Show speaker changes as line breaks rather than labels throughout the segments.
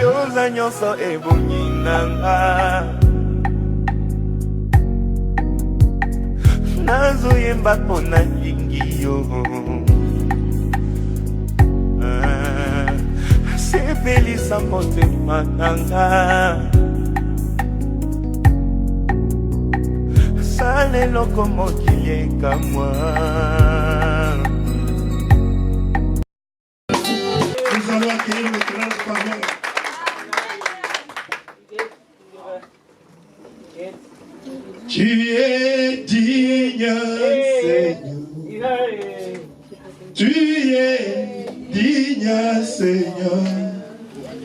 Yoza nyonso ebunginanga nazoyemba mpona lingi yo sepelisa motema nanga sala eloko mokili ekamwa.
Nous allons accueillir le grand parole. Tu es digne, Seigneur. Tu es digne, Seigneur.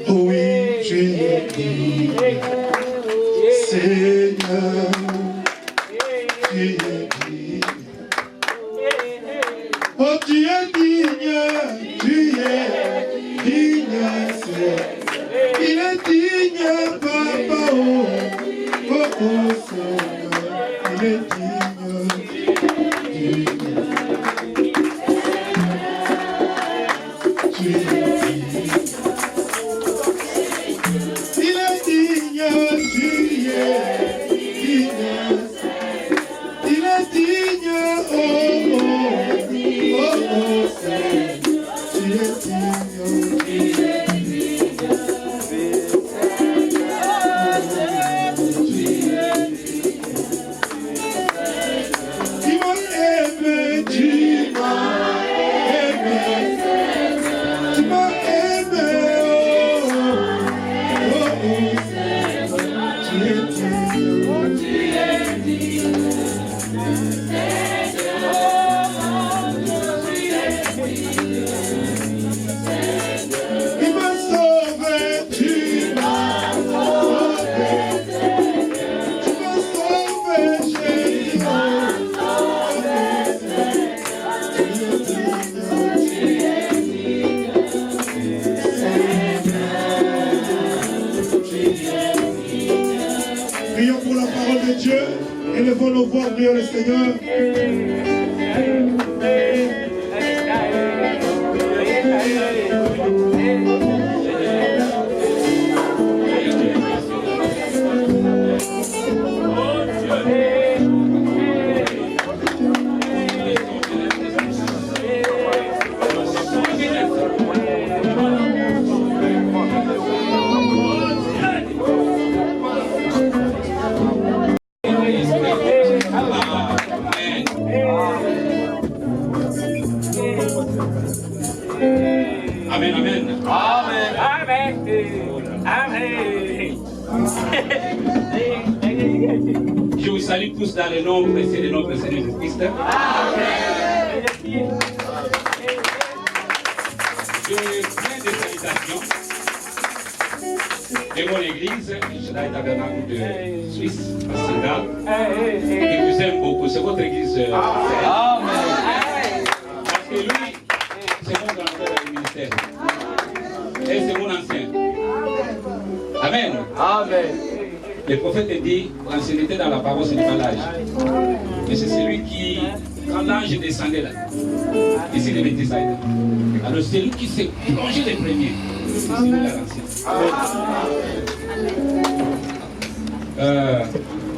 Oui, tu es digne, Seigneur. Tu es digne. Oh, tu es digne, tu es digne, Seigneur. Il est digne, Papa. Oh, oh, Seigneur. Il est digne, digne. Tu es digne. Il est digne, tu es digne. Il est digne, oh, oh, oh, oh, Seigneur. Tu es digne. Prions pour la parole de Dieu. Élevons nos voix, prions le Seigneur.
Amen, amen.
Amen. Amen. Amen.
Je vous salue tous dans le nom précieux de notre Seigneur Jésus-Christ.
Amen.
Je plein de salutations de mon église, Shaddai Tabernacle de Suisse, à Sénégal, qui vous aime beaucoup. C'est votre église.
Amen.
Parce que lui, c'est mon grand frère dans le ministère. Et c'est mon ancien. Amen.
Amen.
Le prophète dit, l'ancienneté dans la parole, ce n'est pas l'âge. Mais c'est celui qui, quand l'ange descendait là, ici les Bethsaïda. Alors c'est lui qui s'est plongé les premiers. C'est celui là l'ancien.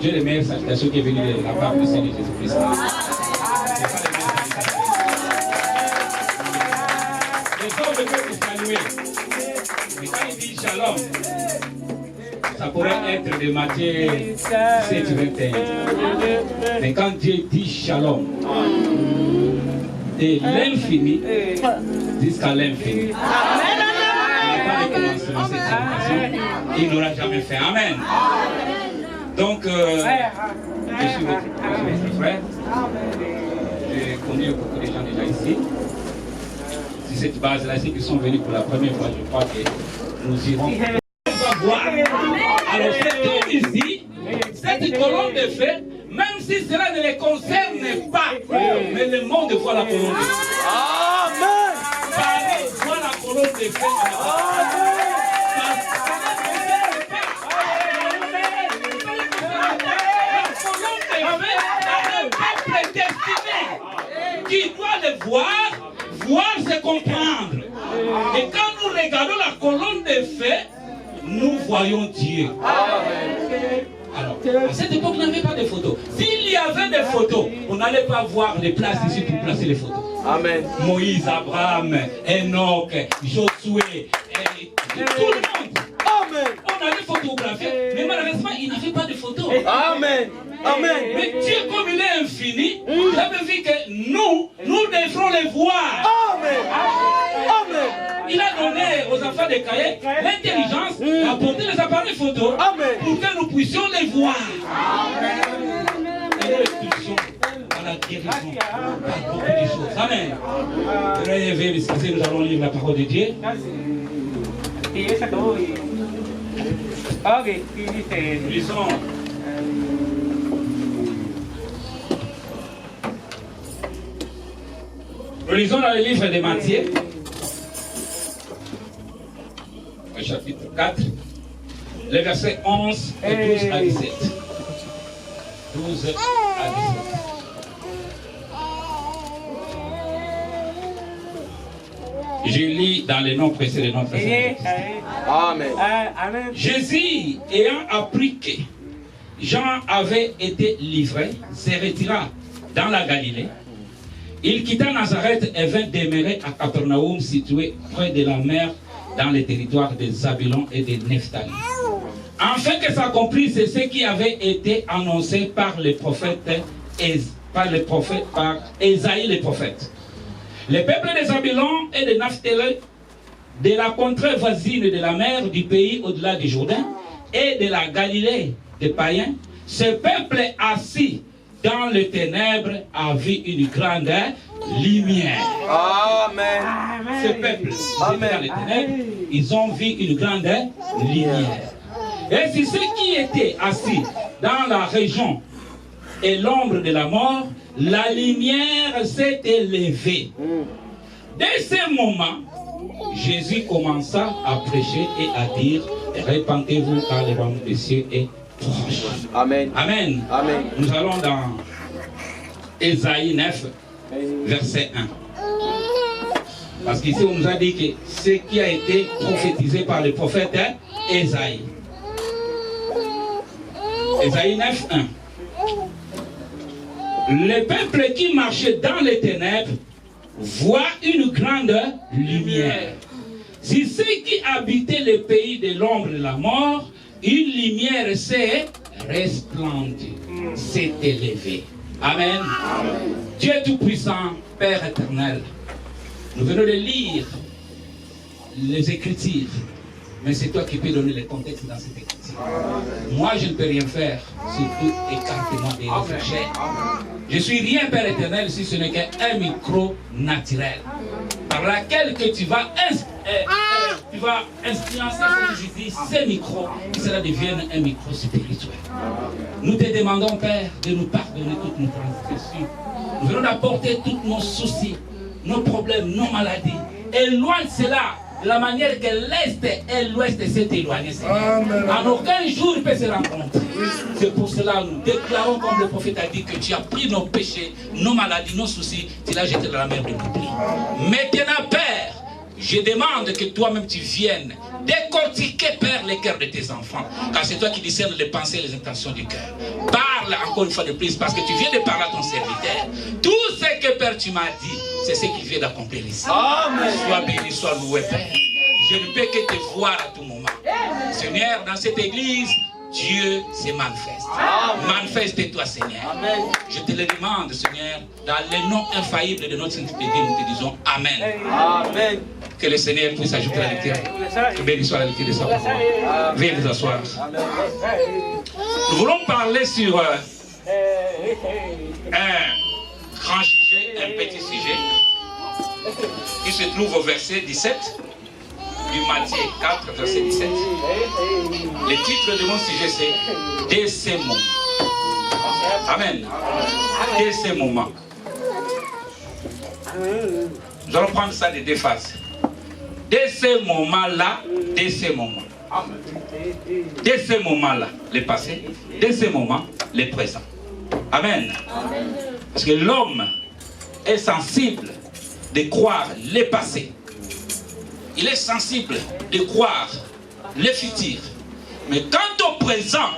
J'ai les meilleures salutations qui est venue de la part du Seigneur Jésus-Christ. Les hommes peuvent saluer. Mais quand il dit shalom, ça pourrait être de Matthieu 7, 21. Mais quand Dieu dit shalom, de l'infini jusqu'à l'infini, il n'a pas de commencement cette salutation. Il n'aura jamais fait. Amen. Donc, je suis votre frère. J'ai connu beaucoup de gens déjà ici. C'est cette base-là, ceux qui sont venus pour la première fois, je crois que nous irons. On va voir. Alors, cette ici, cette colonne de feu, même si cela ne les concerne pas, mais le monde voit la colonne de feu.
Amen.
Pareil, voit la colonne de feu. comprendre. Et quand nous regardons la colonne de feu, nous voyons Dieu. Alors, à cette époque, il n'y avait pas de photos. S'il y avait des photos, on n'allait pas voir les places ici pour placer les photos.
Amen.
Moïse, Abraham, Enoch, Josué, tout le monde.
Amen.
On allait photographier, mais malheureusement, il n'avait pas de photos.
Amen. Amen.
Mais Dieu, comme il est infini, il avait vu que nous devrons les voir.
Amen. Amen.
Il a donné aux enfants de Caïn l'intelligence d'apporter les appareils photo pour que nous puissions les voir. Et l'expulsion à la guérison par beaucoup de choses. Amen. Veuillez m'excuser, nous allons lire la parole de Dieu. Lisons. Lisons dans le livre de Matthieu, au chapitre 4, les versets 11 et 12 à 17. 12 à 17. Je lis dans les noms précédents de notre Seigneur.
Amen.
Jésus, ayant appris que Jean avait été livré, se retira dans la Galilée. Il quitta Nazareth et vint demeurer à Capernaum, situé près de la mer, dans les territoires de Zabulon et de Nephtali. Afin que s'accomplisse ce qui avait été annoncé par les prophètes, par Ésaïe le prophète. Les peuples de Zabulon et de Nephtali, de la contrée voisine de la mer, du pays au-delà du Jourdain, et de la Galilée des païens, ce peuple assis dans les ténèbres a vu une grande lumière.
Amen.
Ce peuple, dans les ténèbres, ils ont vu une grande lumière. Et c'est ceux qui étaient assis dans la région et l'ombre de la mort, la lumière s'est élevée. Dès ce moment, Jésus commença à prêcher et à dire: répentez-vous car le royaume des cieux est proche.
Amen.
Amen.
Amen.
Nous allons dans Ésaïe 9, verset 1. Parce qu'ici on nous a dit que ce qui a été prophétisé par le prophète Ésaïe. Ésaïe 9, 1. Le peuple qui marchait dans les ténèbres voit une grande lumière. Si ceux qui habitaient le pays de l'ombre de la mort, une lumière s'est resplendie, s'est élevée. Amen. Amen. Dieu Tout-Puissant, Père éternel, nous venons de lire les Écritures, mais c'est toi qui peux donner le contexte dans cette Écriture. Moi, je ne peux rien faire, surtout écarte-moi des réfléchir. Je suis rien, Père éternel, si ce n'est qu'un micro naturel, par laquelle que tu vas influencer, comme je dis, ces micros, que cela devienne un micro spirituel. Nous te demandons, Père, de nous pardonner toutes nos transgressions. Nous venons d'apporter tous nos soucis, nos problèmes, nos maladies. Éloigne cela de la manière que l'Est et l'Ouest s'est éloignés. En aucun jour ils peuvent se rencontrer. C'est pour cela que nous déclarons, comme le prophète a dit, que tu as pris nos péchés, nos maladies, nos soucis, tu l'as jeté dans la mer de l'oubli. Maintenant, Père, je demande que toi-même tu viennes décortiquer, Père, les cœurs de tes enfants. Car c'est toi qui discernes les pensées et les intentions du cœur. Parle encore une fois de plus, parce que tu viens de parler à ton serviteur. Tout ce que, Père, tu m'as dit, c'est ce qu'il vient d'accomplir ici. Amen. Sois béni, sois loué, Père. Je ne peux que te voir à tout moment. Seigneur, dans cette église, Dieu se manifeste. Manifeste-toi, Seigneur. Amen. Je te le demande, Seigneur, dans le nom infaillible de notre Sainte Église, nous te disons Amen. Amen. Que le Seigneur puisse ajouter la lecture. Que béni soit la lecture de sa parole. Veuillez vous asseoir. Nous voulons parler sur un grand sujet, un petit sujet, qui se trouve au verset 17 du Matthieu 4, verset 17. Le titre de mon sujet, c'est « Dès ces moments ». Amen. Dès ces moments. Nous allons prendre ça de deux phases. Dès ce moment-là, dès ce moment. Dès ce moment-là, le passé. Dès ce moment, le présent. Amen. Parce que l'homme est sensible de croire le passé. Il est sensible de croire le futur. Mais quant au présent,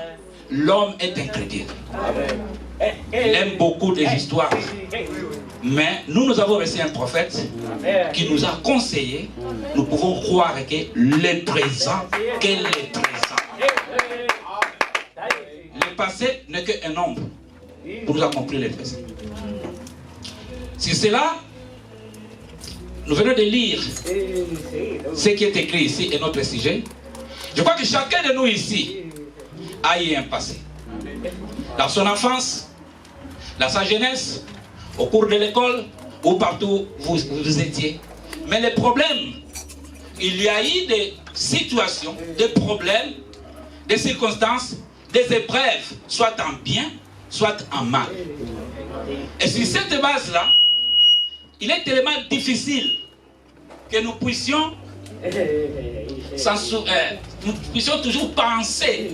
l'homme est incrédule. Il aime beaucoup des histoires. Mais nous avons reçu un prophète qui nous a conseillé. Nous pouvons croire que le présent, quel est le présent? Le passé n'est qu'un nombre pour nous accomplir le présent. C'est cela. Nous venons de lire ce qui est écrit ici et notre sujet. Je crois que chacun de nous ici a eu un passé. Dans son enfance, dans sa jeunesse, au cours de l'école, ou partout où vous étiez. Mais le problème, il y a eu des situations, des problèmes, des circonstances, des épreuves, soit en bien, soit en mal. Et sur cette base-là, il est tellement difficile que nous puissions toujours penser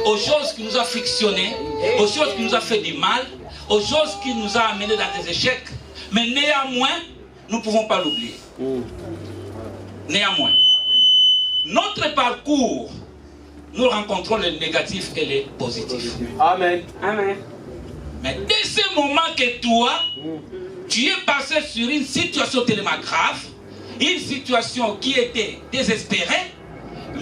aux choses qui nous ont frictionnés, aux choses qui nous ont fait du mal, aux choses qui nous ont amenés dans des échecs. Mais néanmoins, nous ne pouvons pas l'oublier. Néanmoins, notre parcours, nous rencontrons les négatifs et les positifs.
Amen. Amen.
Mais dès ce moment que toi, tu es passé sur une situation tellement grave, une situation qui était désespérée,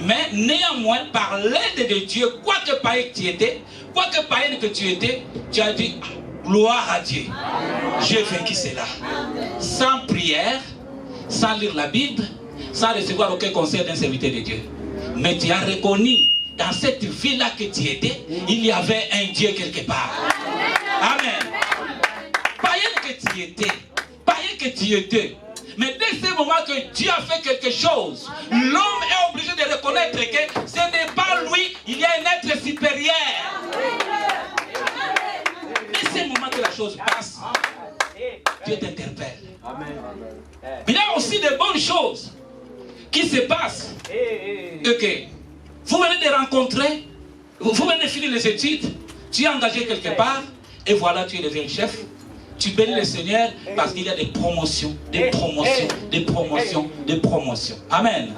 mais néanmoins, par l'aide de Dieu, quoi que païen que tu étais, quoi que païenne que tu étais, tu as dit, gloire à Dieu. J'ai vaincu cela. Sans prière, sans lire la Bible, sans recevoir aucun conseil d'un serviteur de Dieu. Mais tu as reconnu, dans cette vie-là que tu étais, il y avait un Dieu quelque part. Amen. Païen que tu étais, païen que tu étais, mais dès ce moment que Dieu a fait quelque chose, l'homme est obligé de reconnaître que ce n'est pas lui, il y a un être supérieur. Dès ce moment que la chose passe, Dieu t'interpelle. Mais il y a aussi de bonnes choses qui se passent. Ok, vous venez de rencontrer, vous venez de finir les études, tu es engagé quelque part, et voilà, tu es devenu chef. Tu bénis le Seigneur parce qu'il y a des promotions, des promotions, des promotions, des promotions. Amen.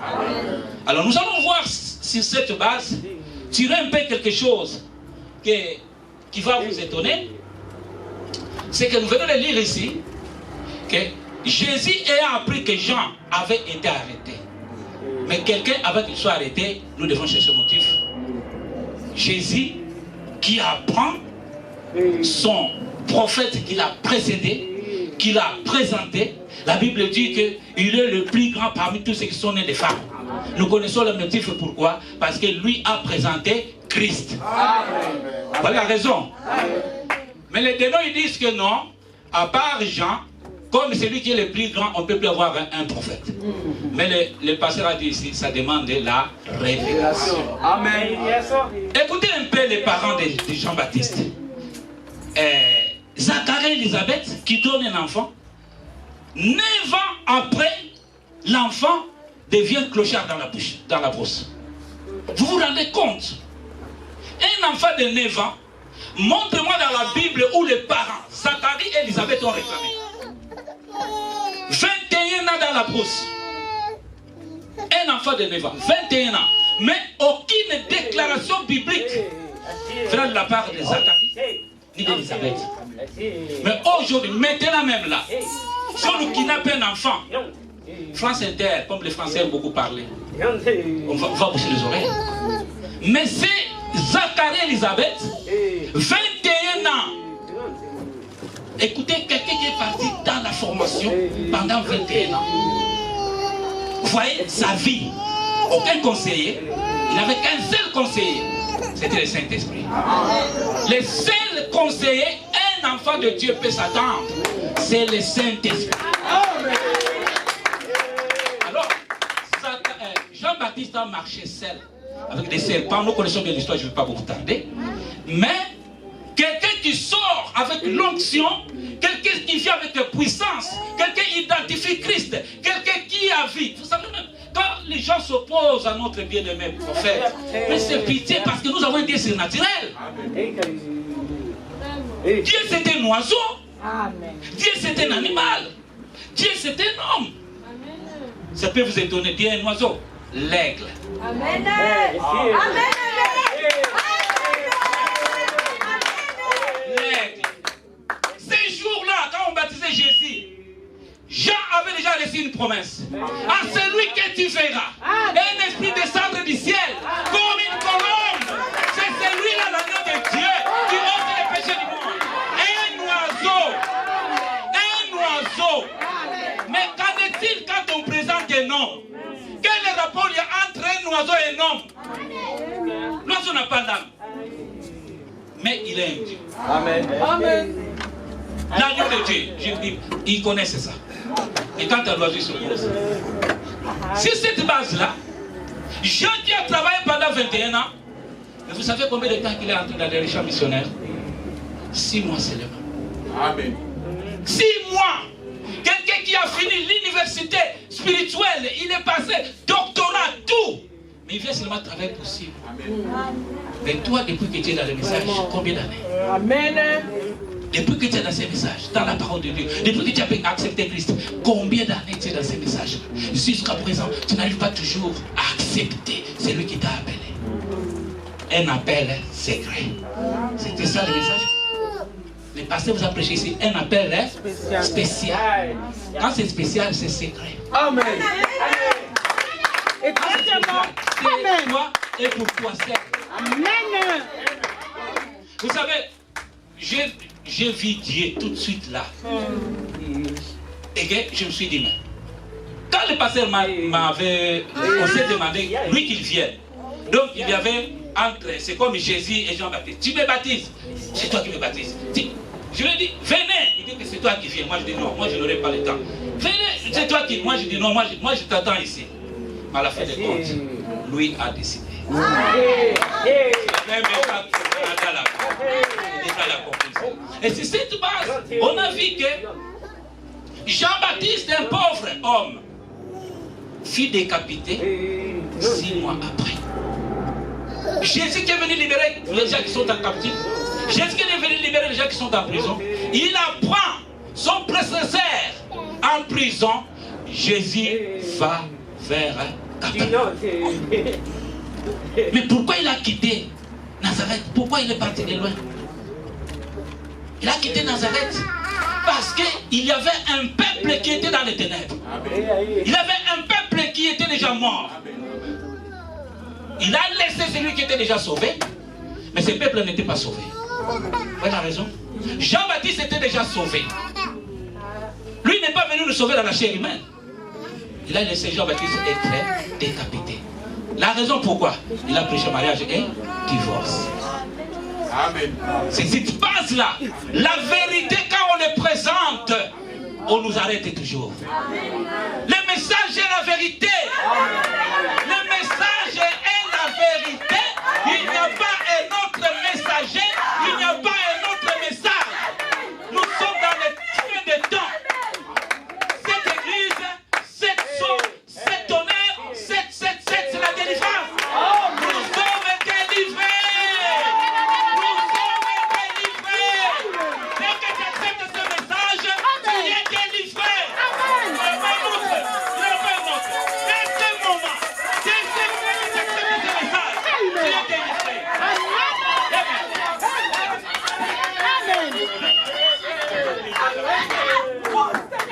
Alors nous allons voir sur cette base, tirer un peu quelque chose qui va vous étonner. C'est que nous venons de lire ici que Jésus ayant appris que Jean avait été arrêté. Mais quelqu'un avant qu'il soit arrêté, nous devons chercher le motif. Jésus qui apprend son prophète qui l'a précédé, qui l'a présenté. La Bible dit qu'il est le plus grand parmi tous ceux qui sont nés des femmes. Nous connaissons le motif pourquoi. Parce que lui a présenté Christ. Voilà la raison. Mais les dénoms ils disent que non, à part Jean, comme c'est lui qui est le plus grand, on ne peut plus avoir un prophète. Mais le pasteur a dit ici, ça demande la révélation. Amen. Écoutez un peu les parents de Jean-Baptiste. Zacharie et Élisabeth qui donnent un enfant. 9 ans après, l'enfant devient clochard dans la brousse. Vous vous rendez compte? Un enfant de 9 ans, montre-moi dans la Bible où les parents, Zacharie et Élisabeth ont réclamé. 21 ans dans la brousse. Un enfant de 9 ans, 21 ans. Mais aucune déclaration biblique venant de la part de Zacharie ni d'Élisabeth. Mais aujourd'hui, maintenant même là, si on nous kidnappe un enfant, France Inter, comme les Français aiment beaucoup parler, on va boucher les oreilles. Mais c'est Zacharie et Élisabeth, 21 ans. Écoutez, quelqu'un qui est parti dans la formation pendant 21 ans. Vous voyez, sa vie, aucun conseiller, il n'avait qu'un seul conseiller, c'était le Saint-Esprit. Le seul conseiller, un enfant de Dieu peut s'attendre, c'est le Saint-Esprit. Alors, Jean-Baptiste a marché seul, avec des serpents. Nous connaissons bien l'histoire, je ne vais pas vous tarder. Mais, quelqu'un qui sort avec l'onction, quelqu'un qui vit avec puissance, quelqu'un qui identifie Christ, quelqu'un qui a vie. Vous savez même, quand les gens s'opposent à notre bien-aimé prophète, mais c'est pitié parce que nous avons un Dieu surnaturel. Dieu c'est un oiseau. Dieu c'est un animal. Dieu, c'est un homme. Ça peut vous étonner. Dieu est un oiseau. L'aigle.
Amen. Amen.
L'aigle. Ces jours-là, quand on baptisait Jésus, Jean avait déjà reçu une promesse. À celui que tu verras, un esprit descendre du ciel comme une colombe. C'est celui-là, l'agneau de Dieu, qui ôte les péchés du monde. Un oiseau. Un oiseau. Mais qu'en est-il quand on présente un homme? Quel rapport il y a entre un oiseau et un homme? L'oiseau n'a pas d'âme. Mais il est un Dieu.
Amen. Amen.
L'agneau de Dieu, je dis, ils connaissent ça. Et quand à l'oiseau, ils se posent. Sur cette base-là, Jean qui a travaillé pendant 21 ans, et vous savez combien de temps qu'il est entré dans les champs missionnaires? 6 mois seulement.
Amen.
6 mois. Quelqu'un qui a fini l'université spirituelle, il est passé doctorat, tout. Mais il vient seulement travailler pour 6 mois.
Amen.
Mais toi, depuis que tu es dans le message, combien d'années?
Amen.
Depuis que tu es dans ces messages, dans la parole de Dieu, depuis que tu as accepté Christ, combien d'années tu es dans ces messages? Jusqu'à présent, tu n'arrives pas toujours à accepter celui qui t'a appelé. Un appel secret. C'était ça le message? Le pasteur vous a prêché ici un appel spécial. Quand c'est spécial, c'est secret.
Amen.
Exactement. C'est toi et pour toi seul.
Amen.
Vous savez, j'ai vu Dieu tout de suite là. Et que je me suis dit, mais quand le pasteur m'avait aussi demandé, lui qu'il vienne. Donc il y avait entre, c'est comme Jésus et Jean-Baptiste. Tu me baptises, c'est toi qui me baptises. Je lui ai dit, venez. Il dit que c'est toi qui viens. Moi je dis non, moi je n'aurai pas le temps. Venez, c'est toi qui. Moi je dis non, moi je t'attends ici. Mais à la fin des comptes, lui a décidé. Même et c'est cette base, on a vu que Jean-Baptiste, un pauvre homme, fut décapité 6 mois après. Jésus qui est venu libérer les gens qui sont en captif, Jésus qui est venu libérer les gens qui sont en prison, il apprend son prédécesseur en prison. Jésus va vers Capernaum. Mais pourquoi il a quitté Nazareth? Pourquoi il est parti de loin? Il a quitté Nazareth parce qu'il y avait un peuple qui était dans les ténèbres. Il y avait un peuple qui était déjà mort. Il a laissé celui qui était déjà sauvé, mais ce peuple n'était pas sauvé. Vous voyez la raison? Jean-Baptiste était déjà sauvé. Lui n'est pas venu nous sauver dans la chair humaine. Il a laissé Jean-Baptiste être décapité. La raison pourquoi il a prêché mariage et divorce.
Amen.
C'est cette base-là. La vérité, quand on le présente, on nous arrête toujours. Le message est la vérité. Le message est la vérité. Il n'y a pas un autre messager. Il n'y a pas un autre message. Nous sommes dans le fin des temps. Cette église, cette sauce, cet honneur, c'est la délivrance. Nous sommes délivrés. Nous sommes délivrés. Dès que tu acceptes ce message, tu es délivré. Le pas notre. Dès ce moment, dès ce moment que tu acceptes ce message, tu es délivré.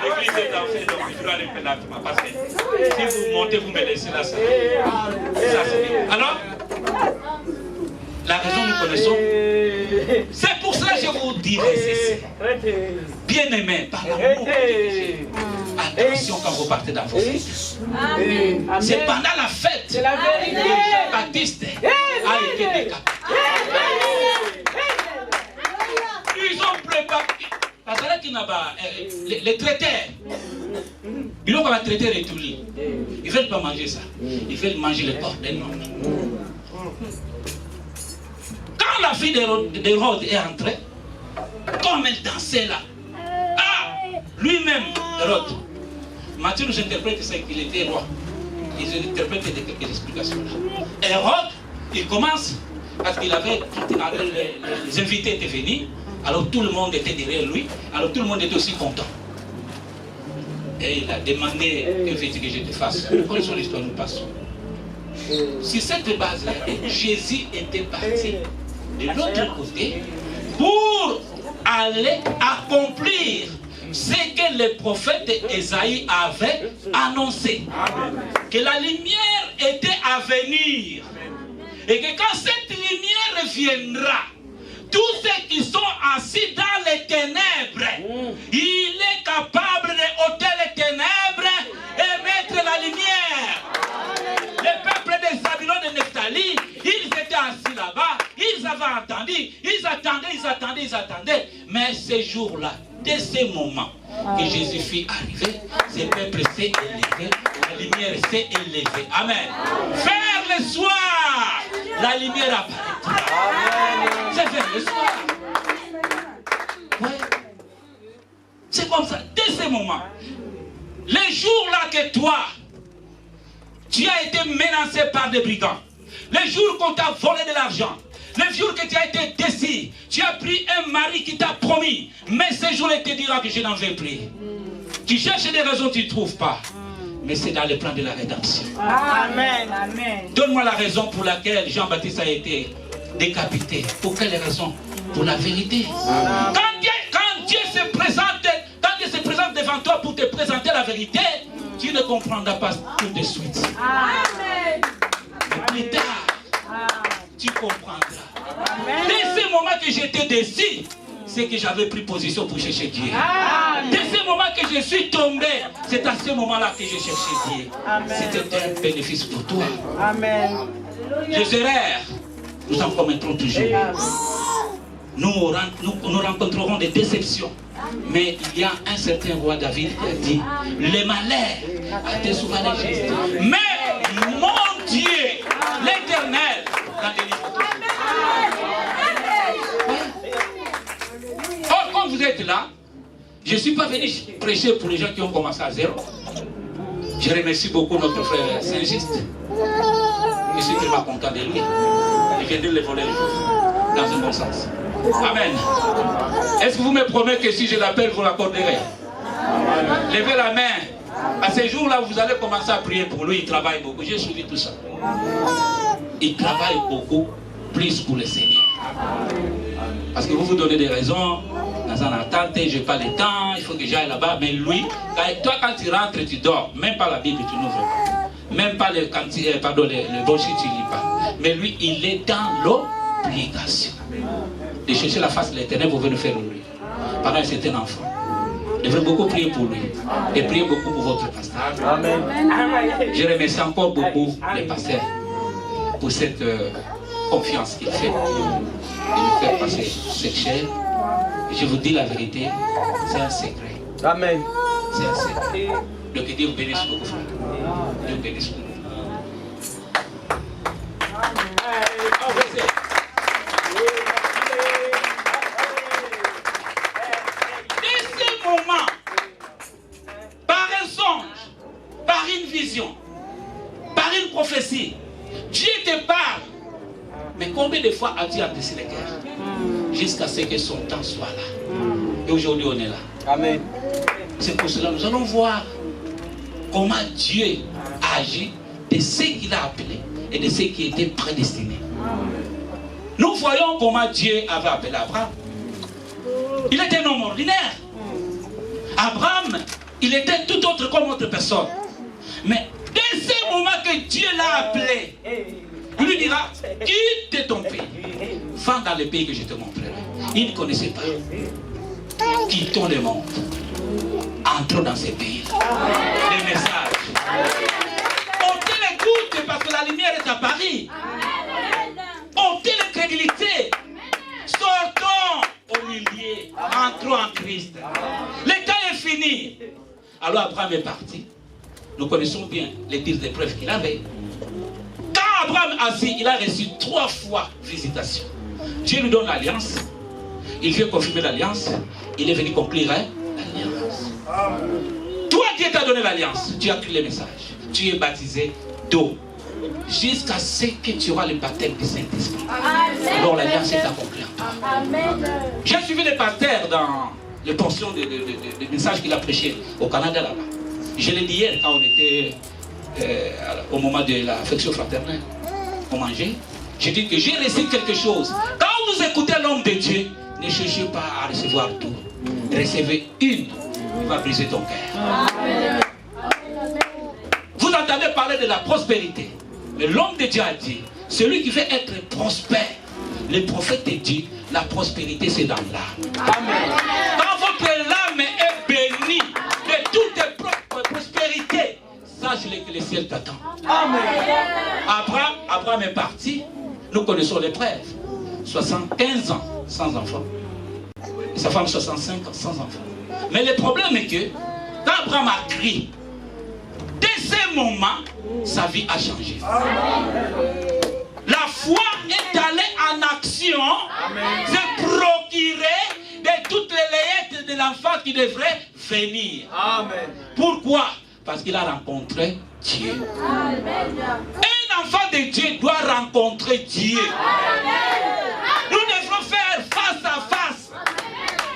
L'église est en fait, donc je dois aller faire l'acte, parce que si vous montez, vous me laissez là, ça c'est. Alors, la raison nous connaissons. C'est pour cela que je vous dirai ceci. Bien-aimés, par l'amour de Dieu, attention quand vous partez dans vos fêtes. C'est pendant la fête que Jean-Baptiste a été décapité. Ils ont préparé. Parce que les traiteurs, ils ont pas traité les toulis. Ils ne veulent pas manger ça. Ils veulent manger le corps d'un homme. Quand la fille d'Hérode est entrée, comme elle dansait là, lui-même, Hérode, Matthieu nous interprète ça qu'il était roi. Ils interprètent quelques explications là. Hérode, il commence, parce qu'il avait, les invités étaient venus, alors tout le monde était derrière lui, alors tout le monde était aussi content. Et il a demandé, que veux-tu que je te fasse? Nous connaissons l'histoire, nous passons. Sur cette base-là, Jésus était parti de l'autre côté pour aller accomplir ce que le prophète Ésaïe avait annoncé. Que la lumière était à venir. Et que quand cette lumière viendra, tous ceux qui sont assis dans les ténèbres, il est capable de ôter les ténèbres et mettre la lumière. Le peuple des Zabulon de Nephtali, ils étaient assis là-bas, ils avaient entendu, ils attendaient. Mais ce jour-là, dès ce moment que Jésus fut arrivé, ce peuple s'est élevé, la lumière s'est élevée. Amen. Vers le soir, la lumière apparaîtra. C'est vers le soir. Ouais. C'est comme ça, dès ce moment. Les jours-là que toi, tu as été menacé par des brigands, les jours qu'on t'a volé de l'argent, les jours que tu as été déçu, tu as pris un mari qui t'a promis, mais ce jour-là il te dira que je n'en veux plus. Tu cherches des raisons, tu ne trouves pas. Mais c'est dans le plan de la rédemption.
Amen. Amen.
Donne-moi la raison pour laquelle Jean-Baptiste a été décapité. Pour quelle raison? Pour la vérité. Quand Dieu se présente devant toi pour te présenter la vérité, tu ne comprendras pas tout de suite.
Amen.
Mais plus tard, tu comprendras. Dès ce moment que j'étais déçu, c'est que j'avais pris position pour chercher Dieu. Dès ce moment que je suis tombé, c'est à ce moment-là que j'ai cherché Dieu. C'était un bénéfice pour toi.
Amen.
Les erreurs, nous en commettrons toujours. Nous rencontrerons des déceptions. Mais il y a un certain roi David qui a dit, les malheurs a été souvent les gestes. Mais mon Dieu, l'Éternel, la délivre. Or, quand vous êtes là, je ne suis pas venu prêcher pour les gens qui ont commencé à zéro. Je remercie beaucoup notre frère Saint-Just. Je suis tellement content de lui. Je viens de le voler les choses, dans un bon sens. Amen. Est-ce que vous me promettez que si je l'appelle, vous l'accorderez? Levez la main. À ces jours-là, vous allez commencer à prier pour lui. Il travaille beaucoup. J'ai suivi tout ça. Il travaille beaucoup, plus pour le Seigneur. Parce que vous vous donnez des raisons. Dans un attente, je n'ai pas le temps, il faut que j'aille là-bas. Mais lui, toi, quand tu rentres, tu dors. Même pas la Bible, tu n'ouvres pas. Même pas le brochure, tu ne lis pas. Mais lui, il est dans l'obligation de chercher la face de l'Éternel pour venir faire lui. Pendant que c'était un enfant. Je devrais beaucoup prier pour lui. Et prier beaucoup pour votre pasteur.
Amen.
Je remercie encore beaucoup les pasteurs pour cette confiance qu'il fait. De nous faire passer cette chair. Je vous dis la vérité, c'est un secret.
Amen.
C'est un secret. Donc Dieu vous bénisse beaucoup, frère. Dieu vous bénisse beaucoup. Dès ce moment, par un songe, par une vision, par une prophétie, Dieu te parle. Mais combien de fois as-tu adressé les cœurs jusqu'à ce que son temps soit là? Et aujourd'hui on est là.
Amen.
C'est pour cela que nous allons voir comment Dieu agit de ceux qu'il a appelés et de ceux qui étaient prédestinés. Nous voyons comment Dieu avait appelé Abraham. Il était un homme ordinaire. Abraham, il était tout autre comme autre personne. Mais dès ce moment que Dieu l'a appelé, il lui dira, quitte ton pays, va dans le pays que je te montrerai. Il ne connaissait pas. Quittons le monde. Entrons dans ces pays-là. Les messages. Ôtez l'écoute parce que la lumière est apparue. Ôtez l'incrédulité. Sortons au milieu. Entrons en Christ. Le temps est fini. Alors Abraham est parti. Nous connaissons bien les tirs d'épreuve qu'il avait. Quand Abraham a assis, il a reçu 3 fois visitation. Dieu lui donne l'alliance. Il vient confirmer l'alliance. Il est venu conclure l'alliance. Toi, Dieu t'a donné l'alliance. Tu as pris le message. Tu es baptisé d'eau. Jusqu'à ce que tu auras le baptême du Saint-Esprit. Alors l'alliance est accomplie en toi. J'ai suivi le pasteur dans les portions de messages qu'il a prêché au Canada là-bas. Je l'ai dit hier quand on était au moment de l'affection fraternelle. On mangeait. J'ai dit que j'ai reçu quelque chose. Quand vous écoutez l'homme de Dieu, ne cherchez pas à recevoir tout. Recevez une. Il va briser ton cœur. Vous entendez parler de la prospérité. Mais l'homme de Dieu a dit, celui qui veut être prospère, le prophète dit, la prospérité c'est dans l'âme. Quand votre âme est bénie de toute prospérité, sache que le ciel t'attend. Abraham est parti. Nous connaissons l'épreuve. 75 ans sans enfant. Et sa femme 65 ans sans enfant. Mais le problème est que quand Abraham a crié, dès ce moment, sa vie a changé. La foi est allée en action, se procurer de toutes les lettres de l'enfant qui devrait venir. Amen. Pourquoi? Parce qu'il a rencontré Dieu. Un enfant de Dieu doit rencontrer Dieu. Nous devrons faire face à face.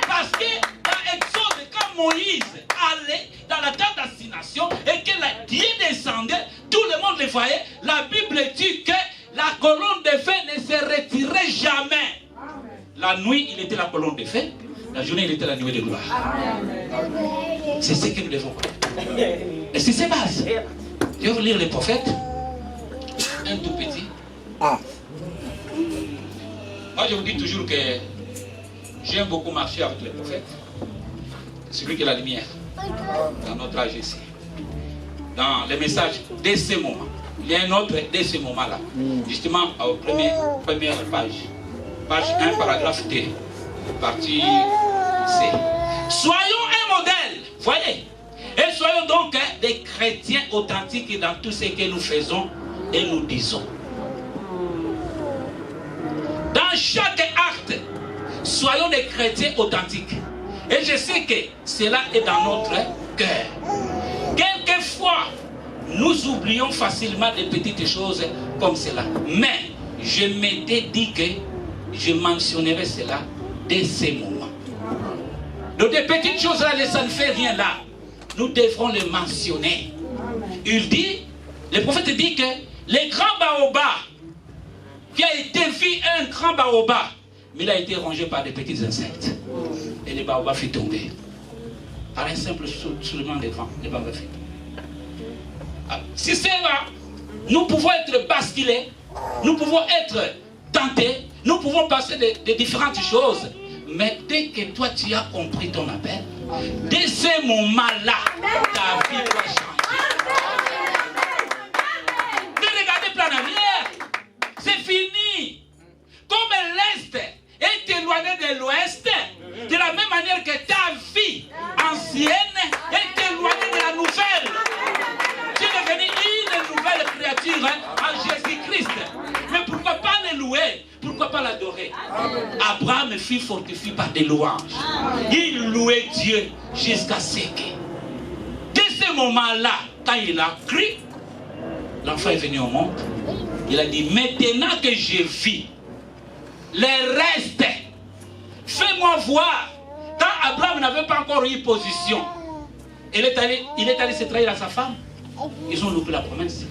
Parce que dans Exode, quand Moïse allait dans la terre d'assignation et que Dieu descendait, tout le monde le voyait. La Bible dit que la colonne de feu ne se retirait jamais. La nuit, il était la colonne de feu. La journée, il était la nuée de gloire. C'est ce que nous devons faire. Et c'est ces bases. Je vais vous lire les prophètes. Un tout petit. Moi, je vous dis toujours que j'aime beaucoup marcher avec les prophètes. Celui qui est la lumière dans notre âge ici. Dans les messages dès ce moment. Il y a un autre dès ce moment-là. Justement, au première page. Page 1, paragraphe 2. Partie C. Soyons un modèle. Voyez. Et soyons donc des chrétiens authentiques dans tout ce que nous faisons et nous disons. Dans chaque acte, soyons des chrétiens authentiques. Et je sais que cela est dans notre cœur. Quelquefois, nous oublions facilement des petites choses comme cela. Mais je m'étais dit que je mentionnerai cela dès ces moments. Donc des petites choses là, ça ne fait rien là. Nous devrons les mentionner. Il dit, le prophète dit que les grands baobabs, qui a été vu un grand baobab, mais il a été rongé par des petits insectes. Et le baobab fit tomber. Par un simple soulèvement des vents, le baobab fit tomber. Si c'est là, nous pouvons être basculés, nous pouvons être tentés, nous pouvons passer de différentes choses. Mais dès que toi tu as compris ton appel, dès ce moment-là, ta vie doit changer. Ne regardez pas en arrière. C'est fini. Comme l'Est est éloigné de l'Ouest, de la même manière que ta vie ancienne est éloignée de la nouvelle. Tu es devenu une nouvelle créature en Jésus-Christ. Mais pourquoi pas le louer? Pourquoi pas l'adorer? Abraham fut fortifié par des louanges. Il louait Dieu jusqu'à ce que, dès ce moment-là, quand il a crié, l'enfant est venu au monde. Il a dit, maintenant que je vis, les restes, fais-moi voir. Quand Abraham n'avait pas encore eu position, il est allé se trahir à sa femme. Ils ont loupé la promesse.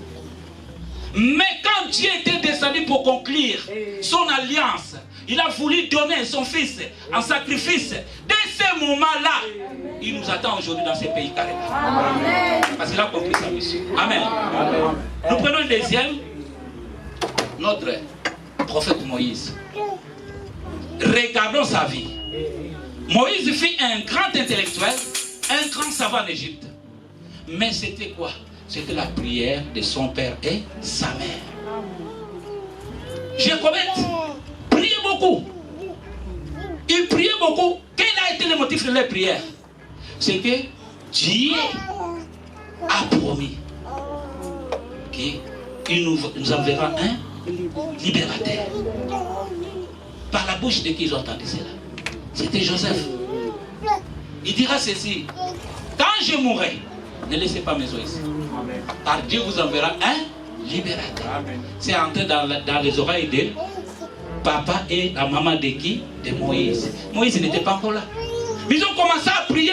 Mais quand Dieu était descendu pour conclure son alliance, il a voulu donner son fils en sacrifice. Dès ce moment-là, il nous attend aujourd'hui dans ce pays carré. Parce qu'il a compris sa mission. Amen. Nous prenons un deuxième. Notre prophète Moïse. Regardons sa vie. Moïse fut un grand intellectuel, un grand savant en Égypte. Mais c'était quoi? C'était la prière de son père et sa mère. Jacobette priait beaucoup. Il priait beaucoup. Quel a été le motif de leur prière? C'est que Dieu a promis qu'il nous enverra un libérateur. Par la bouche de qui ils ont entendu cela? C'était Joseph. Il dira ceci: quand je mourrai, ne laissez pas mes os ici. Car Dieu vous enverra un libérateur. C'est entré dans les oreilles de papa et la maman de qui? De Moïse. Moïse n'était pas encore là. Ils ont commencé à prier.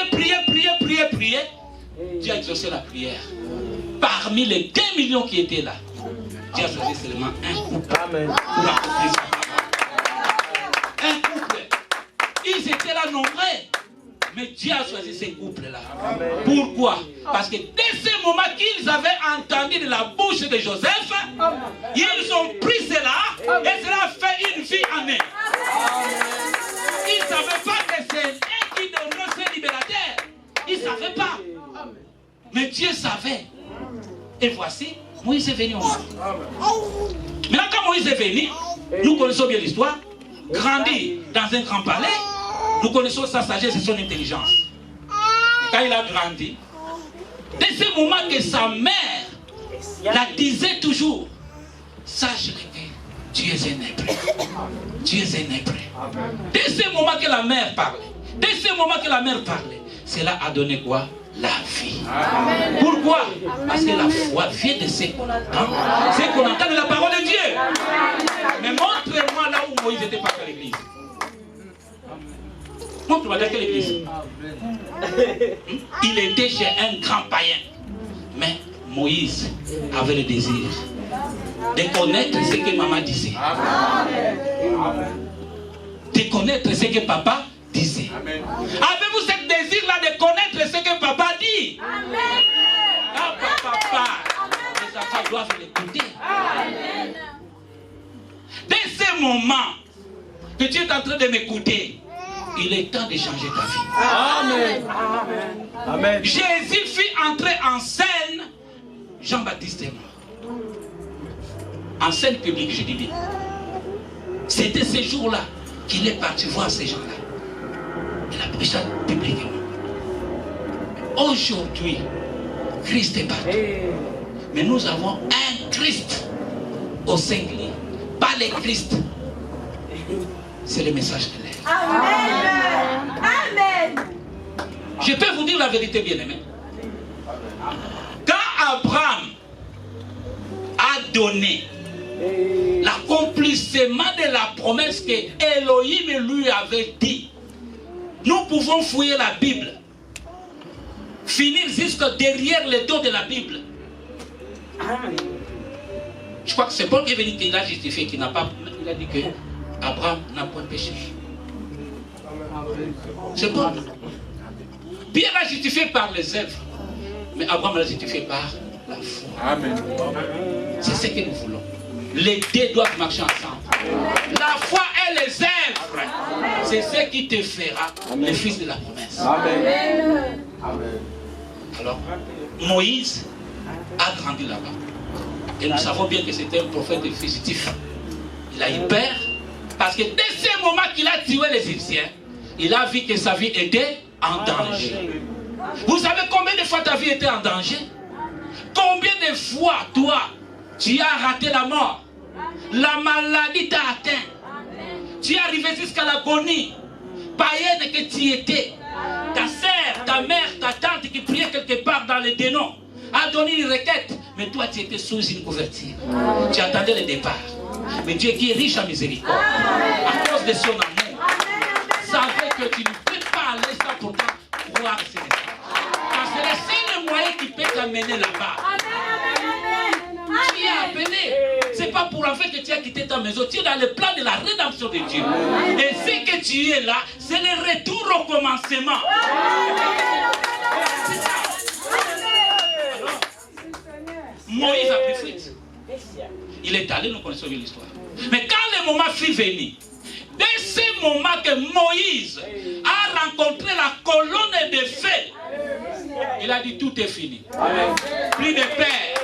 Dieu a exaucé la prière. Parmi les 2 millions qui étaient là, Dieu a choisi seulement un couple pour accomplir sa parole. Un couple. Ils étaient là nombreux. Mais Dieu a choisi ces couples-là. Pourquoi? Parce que dès ce moment qu'ils avaient entendu de la bouche de Joseph, ils ont pris cela et cela a fait une vie en eux. Ils ne savaient pas que c'est un qui donnerait ce libérateur. Ils ne savaient pas. Mais Dieu savait. Et voici, Moïse est venu au monde. Maintenant, quand Moïse est venu, nous connaissons bien l'histoire. Grandi dans un grand palais, nous connaissons sa sagesse et son intelligence. Et quand il a grandi, dès ce moment que sa mère la disait toujours, sache que tu es un hébreu. Tu es un hébreu. Dès ce moment que la mère parlait, cela a donné quoi? La vie. Amen. Pourquoi? Parce que la foi vient de ce qu'on entend. C'est qu'on entend de la parole de Dieu. Amen. Mais montre-moi là où Moïse était parti à l'église. Montre-moi dans quelle église. Il était chez un grand païen. Mais Moïse avait le désir de connaître ce que maman disait. De connaître ce que papa disait. Avez-vous ce désir-là de connaître ce que papa dit? Amen. Ah, papa, les enfants doivent l'écouter. Dès ce moment que tu es en train de m'écouter, il est temps de changer ta vie. Amen. Amen. Jésus fit entrer en scène Jean-Baptiste est mort. En scène publique, je dis bien. C'était ce jour-là qu'il est parti voir ces gens-là. Il a pris ça publiquement. Aujourd'hui, Christ est partout. Mais nous avons un Christ au singulier. Pas les Christ. C'est le message de l'air.
Amen. Amen.
Je peux vous dire la vérité, bien-aimé. Quand Abraham a donné l'accomplissement de la promesse que Elohim lui avait dit, nous pouvons fouiller la Bible, finir jusque derrière le dos de la Bible. Je crois que c'est Paul qui est venu, qu'il a justifié, qu'il n'a pas. Il a dit que Abraham n'a point péché. C'est Paul. Pierre l'a justifié par les œuvres, mais Abraham l'a justifié par la foi. Amen. C'est ce que nous voulons. Les deux doivent marcher ensemble. La foi et les œuvres, c'est ce qui te fera le fils de la promesse. Amen. Alors, Moïse a grandi là-bas. Et nous savons bien que c'était un prophète fugitif. Il a eu peur, parce que dès ce moment qu'il a tué les Égyptiens, il a vu que sa vie était en danger. Vous savez combien de fois ta vie était en danger? Combien de fois, toi, tu as raté la mort? La maladie t'a atteint. Tu es arrivé jusqu'à l'agonie. Païenne que tu étais. Ta sœur, ta mère, ta tante qui priait quelque part dans les dénoms a donné une requête. Mais toi, tu étais sous une couverture. Tu attendais le départ. Mais Dieu qui est riche en miséricorde, à cause de son amour, savait que tu ne peux pas aller sans pourtant croire ce message. Parce que c'est le seul moyen qui peut t'amener là-bas. Tu es appelé. Ce n'est pas pour en fait que tu as quitté ta maison. Tu es dans le plan de la rédemption de Dieu. Et ce que tu es là, c'est le retour au commencement. C'est ça. Alors, Moïse a pris fuite. Il est allé, nous connaissons bien l'histoire. Mais quand le moment fut venu, dès ce moment que Moïse a rencontré la colonne de feu, il a dit tout est fini. Plus de paix.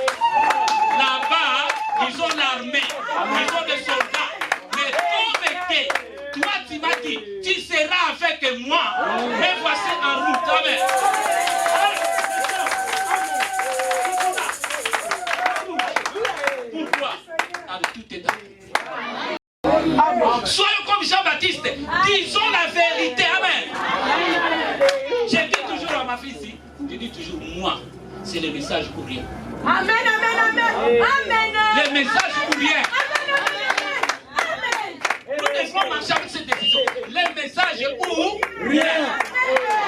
Là-bas, ils ont l'armée, ils ont des soldats. Mais comme toi tu m'as dit, tu seras avec moi. Me voici en route. Amen. Pourquoi? Tout est soyons comme Jean-Baptiste, disons la vérité. Amen. Je dis toujours à ma fille ici, je dis toujours moi, c'est le message pour rien.
Amen, amen, amen. Amen.
Le message pour rien. Nous devons marcher avec cette décision. Le message pour rien.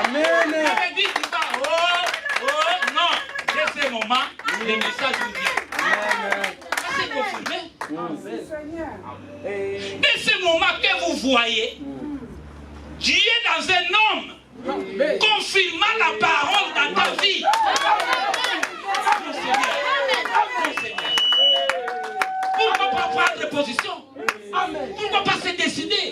Amen. Je dis pas, oh, Dès ce moment que vous voyez, Dieu dans un homme confirmant la parole dans ta vie. Mon Seigneur. Pourquoi pas prendre position? Pourquoi pas se décider?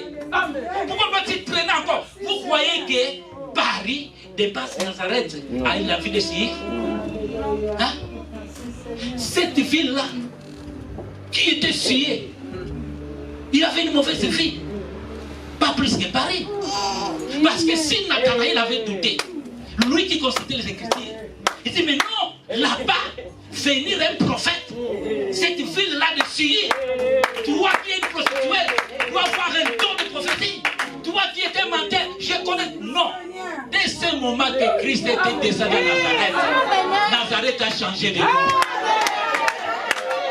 Pourquoi pas se traîner encore? Vous croyez que Paris dépasse Nazareth a eu la vie de Syrie? Hein? Cette ville-là, qui était sciée, il avait une mauvaise vie. Pas plus que Paris. Parce que si Nathanaël avait douté, lui qui consultait les Écritures, il dit mais non, là-bas, venir un prophète, cette ville-là de Syrie, toi qui es une prostituée, dois avoir un don de prophétie. Toi qui es un menteur, je connais. Non. Dès ce moment que Christ était descendu à Nazareth, Nazareth a changé de nom.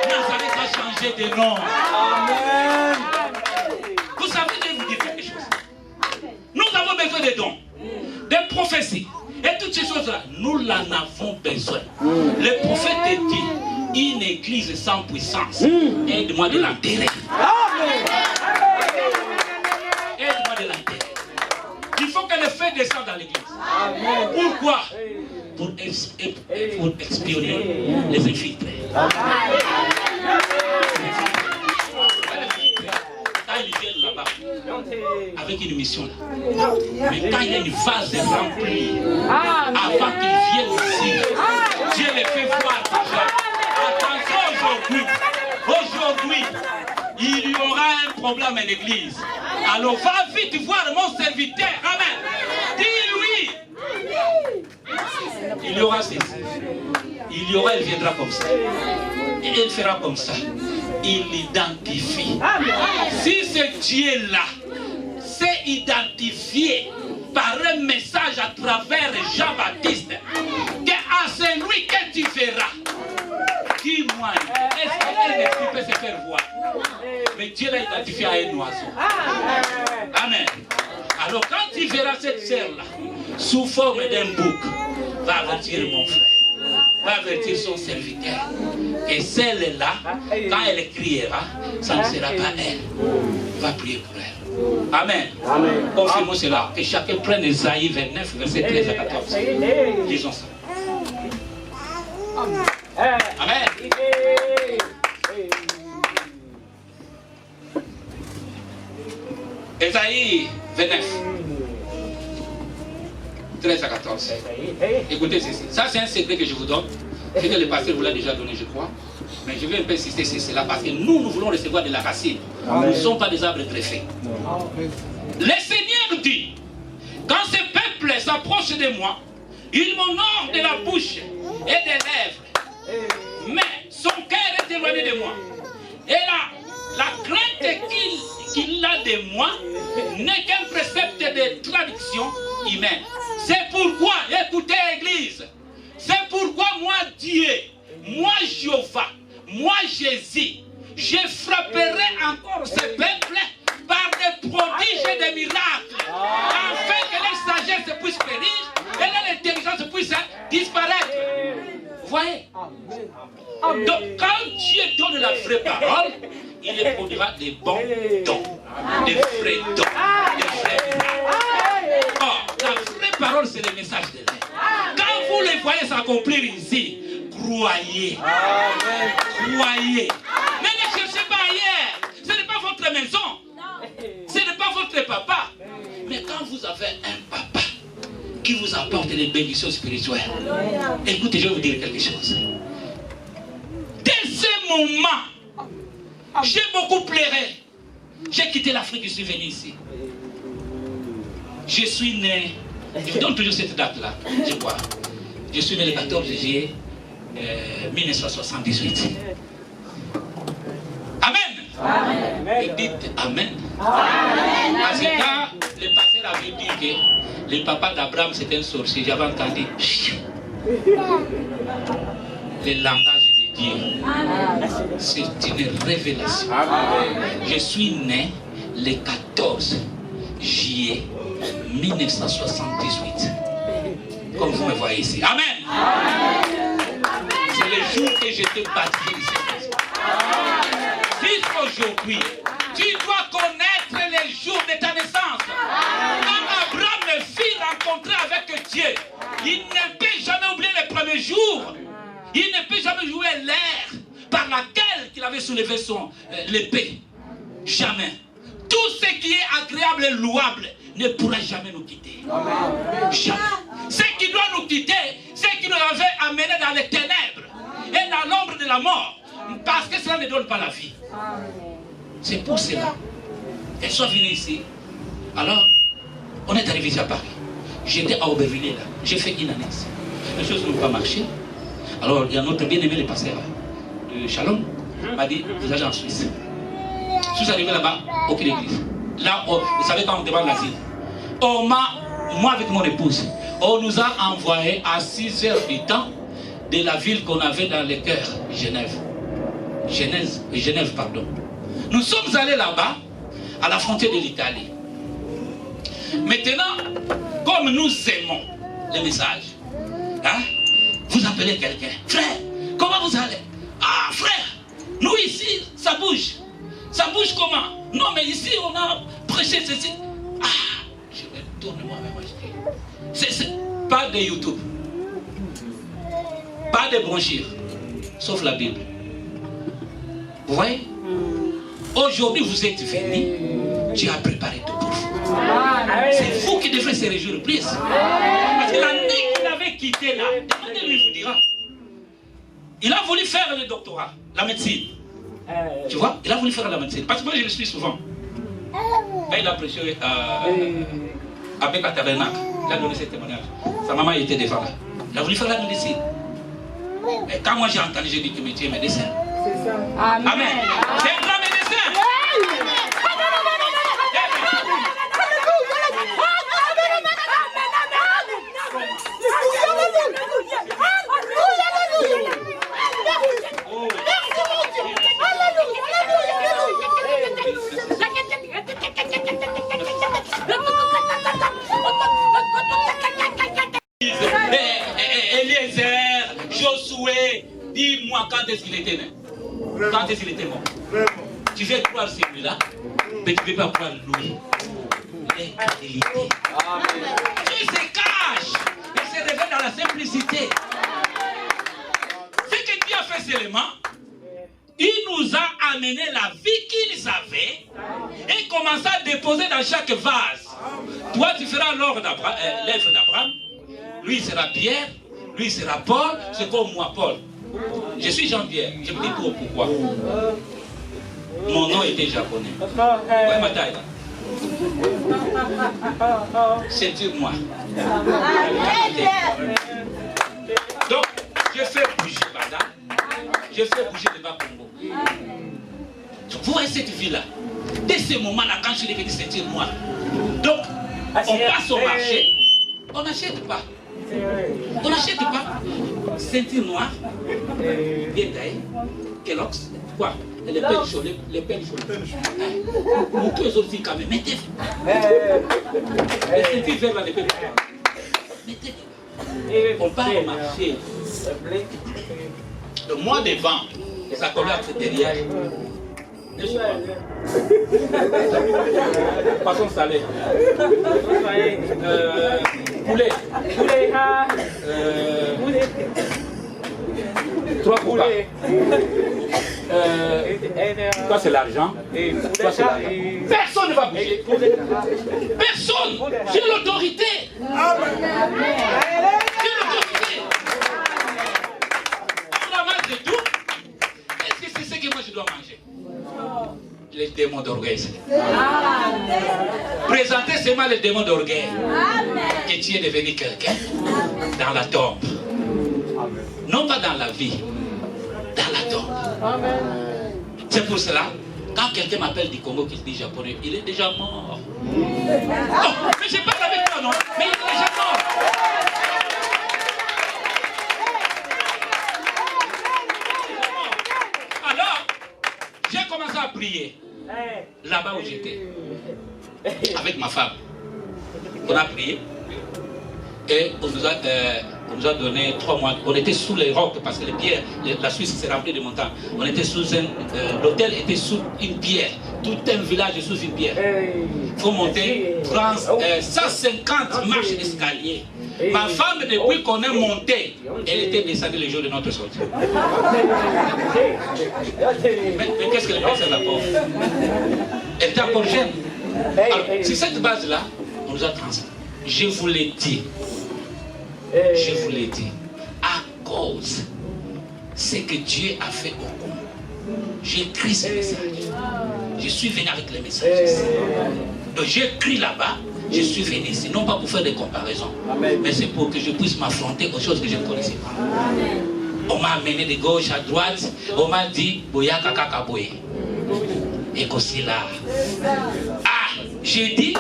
Nazareth a changé de nom.
Amen.
Vous savez, je vais vous dire quelque chose. Nous avons besoin de dons, de prophéties. Et toutes ces choses-là, nous en avons besoin. Le prophète dit, une église sans puissance, aide-moi de l'enterrer. Aide-moi de l'enterrer. Il faut que le feu descende dans l'église. Pourquoi? Pour espionner les infiltrés. Quand ils viennent là-bas, avec une mission là. Mais quand il y a une vase remplie, avant qu'ils viennent ici, Dieu les fait voir déjà. Attention aujourd'hui, il y aura un problème à l'église. Alors va vite voir mon serviteur. Amen. Dis-lui. Il y aura ceci. Il viendra comme ça. Et il fera comme ça. Il identifie. Si ce Dieu-là s'est identifié par un message à travers Jean-Baptiste, que à celui que tu verras, qui moi, est-ce qu'un esprit peut se faire voir? Mais Dieu l'a identifié à un oiseau. Amen. Alors quand tu verras cette sœur-là, sous forme d'un bouc, va avertir mon frère. Va avertir son serviteur. Et celle-là, quand elle criera, ça ne sera pas elle. Va prier pour elle. Amen. Confirmons cela. Que chacun prenne Esaïe 29, verset 13 à 14. Disons ça. Amen. Esaïe 29. 13 à 14. Écoutez ceci. Ça, c'est un secret que je vous donne. C'est que le pasteur vous l'a déjà donné, je crois. Mais je vais un peu insister sur cela parce que nous voulons recevoir de la racine. Nous ne sommes pas des arbres greffés. Le Seigneur dit, quand ce peuple s'approche de moi, il m'honore de la bouche et des lèvres. Mais son cœur est éloigné de moi. Et la crainte qu'il a de moi n'est qu'un précepte de traduction humaine. C'est pourquoi, écoutez Église, c'est pourquoi moi Dieu, moi Jéhovah, moi Jésus, je frapperai encore ce peuple par des prodiges et des miracles, afin que leur sagesse puisse périr et leur intelligence puisse disparaître. Vous voyez? Donc quand Dieu donne la vraie parole, il produira des bons dons, des vrais dons, des vrais miracles. Or, la vraie parole, c'est le message de l'air. Quand vous les voyez s'accomplir ici, croyez. Croyez. Mais ne cherchez pas ailleurs. Ce n'est pas votre maison. Ce n'est pas votre papa. Mais quand vous avez un papa qui vous apporte des bénédictions spirituelles, écoutez, je vais vous dire quelque chose. Dès ce moment, j'ai beaucoup pleuré. J'ai quitté l'Afrique, je suis venu ici. Je suis né, je vous donne toujours cette date-là, je crois. Je suis né le 14 juillet 1978. Amen. Et dites Amen. Parce que quand le pasteur avait dit que le papa d'Abraham c'était un sorcier, j'avais entendu le langage de Dieu. C'est une révélation. Je suis né le 14 juillet 1978. Comme vous me voyez ici. Amen. C'est le jour que j'étais baptisé ici. Si détruire. Tu dois connaître les jours de ta naissance. Quand Abraham le fit rencontrer avec Dieu, il ne peut jamais oublier les premiers jours. Il ne peut jamais jouer l'air par laquelle il avait soulevé l'épée. Jamais. Tout ce qui est agréable et louable ne pourra jamais nous quitter. Jamais. Ce qui doit nous quitter, c'est ce qui nous avait amenés dans les ténèbres et dans l'ombre de la mort. Parce que cela ne donne pas la vie. C'est pour cela qu'elles sont venues ici. Alors, on est arrivé ici à Paris. J'étais à Aubervilliers là. J'ai fait une année. Les choses n'ont pas marché. Alors, il y a notre bien-aimé le pasteur de Shalom m'a dit, vous allez en Suisse. Je suis arrivé là-bas, aucune église. Là, vous savez quand on demande l'asile. Moi avec mon épouse, on nous a envoyés à 6 heures du temps de la ville qu'on avait dans le cœur, Genève. Genève, pardon. Nous sommes allés là-bas, à la frontière de l'Italie. Maintenant, comme nous aimons le message, hein, vous appelez quelqu'un. Frère, comment vous allez? Ah, frère, nous ici, ça bouge. Ça bouge comment? Non, mais ici, on a prêché ceci. Ah, je vais tourner moi-même. C'est pas de YouTube. Pas de brochures. Sauf la Bible. Vous voyez? Aujourd'hui, vous êtes venus. Dieu a préparé tout pour vous. C'est vous qui devrez se réjouir le plus. Parce que l'année qu'il avait quitté là, demandez-lui, vous dira. Il a voulu faire le doctorat, la médecine. Tu vois, il a voulu faire la médecine. Parce que moi, je le suis souvent. Quand il a prêché à Beka Tabernacle, il a donné ce témoignage. Sa maman était devant là. Il a voulu faire la médecine. Mais quand moi j'ai entendu, j'ai dit que tu es médecin. C'est ça. Amen. Amen. C'est un grand médecin. Eliezer, Josué, dis-moi quand est-ce qu'il était né? Quand est-ce qu'il était mort? Tu veux croire celui-là, mais tu ne veux pas croire lui. L'incrédulité. Dieu se cache et se révèle dans la simplicité. Ce que Dieu a fait seulement, il nous a amené la vie qu'ils avaient et commença à déposer dans chaque vase. Toi, tu feras l'œuvre d'Abraham. Lui, il sera Pierre. Lui, il sera Paul. C'est comme moi, Paul. Je suis Jean-Pierre. Je me dis pourquoi. Mon nom était japonais. Ouais, ma taille là. Ceinture noire. Donc, je fais bouger Bada. Je fais bouger le Bas-Congo. Vous voyez cette vie-là. Dès ce moment-là, quand je suis devenu ceinture noire. Donc, on passe au marché. On n'achète pas. On n'achète pas. Ceinture noire. Bien taillée. Kellogg's. Quoi? Les pelles chaudes. Les pelles chaudes. Vous tous les autres filles quand même. Mettez. Les ceintures vertes là, les pelles chaudes. Mettez. On part au marché. Le mois devant, les accolades derrière. Poisson salé. Poulet. Trois poulets. Toi c'est l'argent. Toi c'est l'argent. Personne ne va bouger. Personne. J'ai l'autorité. J'ai l'autorité. On mange de tout. Est-ce que c'est ce que moi je dois manger? Les démons d'orgueil. Présenter seulement les démons d'orgueil. Que tu es devenu quelqu'un dans la tombe. Non pas dans la vie, dans la tombe. C'est pour cela, quand quelqu'un m'appelle du Congo qui se dit japonais, il est déjà mort. Oh, mais je parle avec toi, non? Mais il est déjà mort. Alors, j'ai commencé à prier. Là-bas où j'étais. Avec ma femme. On a prié. Et on nous a... On nous a donné 3 mois. On était sous les rocs parce que les pierres, la Suisse s'est remplie de montagnes. On était sous l'hôtel était sous une pierre. Tout un village est sous une pierre. Il faut monter 150 marches d'escalier. Ma femme, depuis qu'on est monté, elle était descendue le jour de notre sortie. Mais qu'est-ce qu'elle a fait, la pauvre? Elle était encore jeune. Alors, c'est cette base-là, on nous a transmis. Je vous l'ai dit. Je vous l'ai dit. À cause de ce que Dieu a fait au Congo, j'ai écrit ce message. Je suis venu avec les messages. Donc j'ai écrit là-bas. Je suis venu ici, non pas pour faire des comparaisons, mais c'est pour que je puisse m'affronter aux choses que je ne connaissais pas. On m'a amené de gauche à droite, on m'a dit Boya Kaka Boye. Et qu'aussi là. Ah, j'ai dit,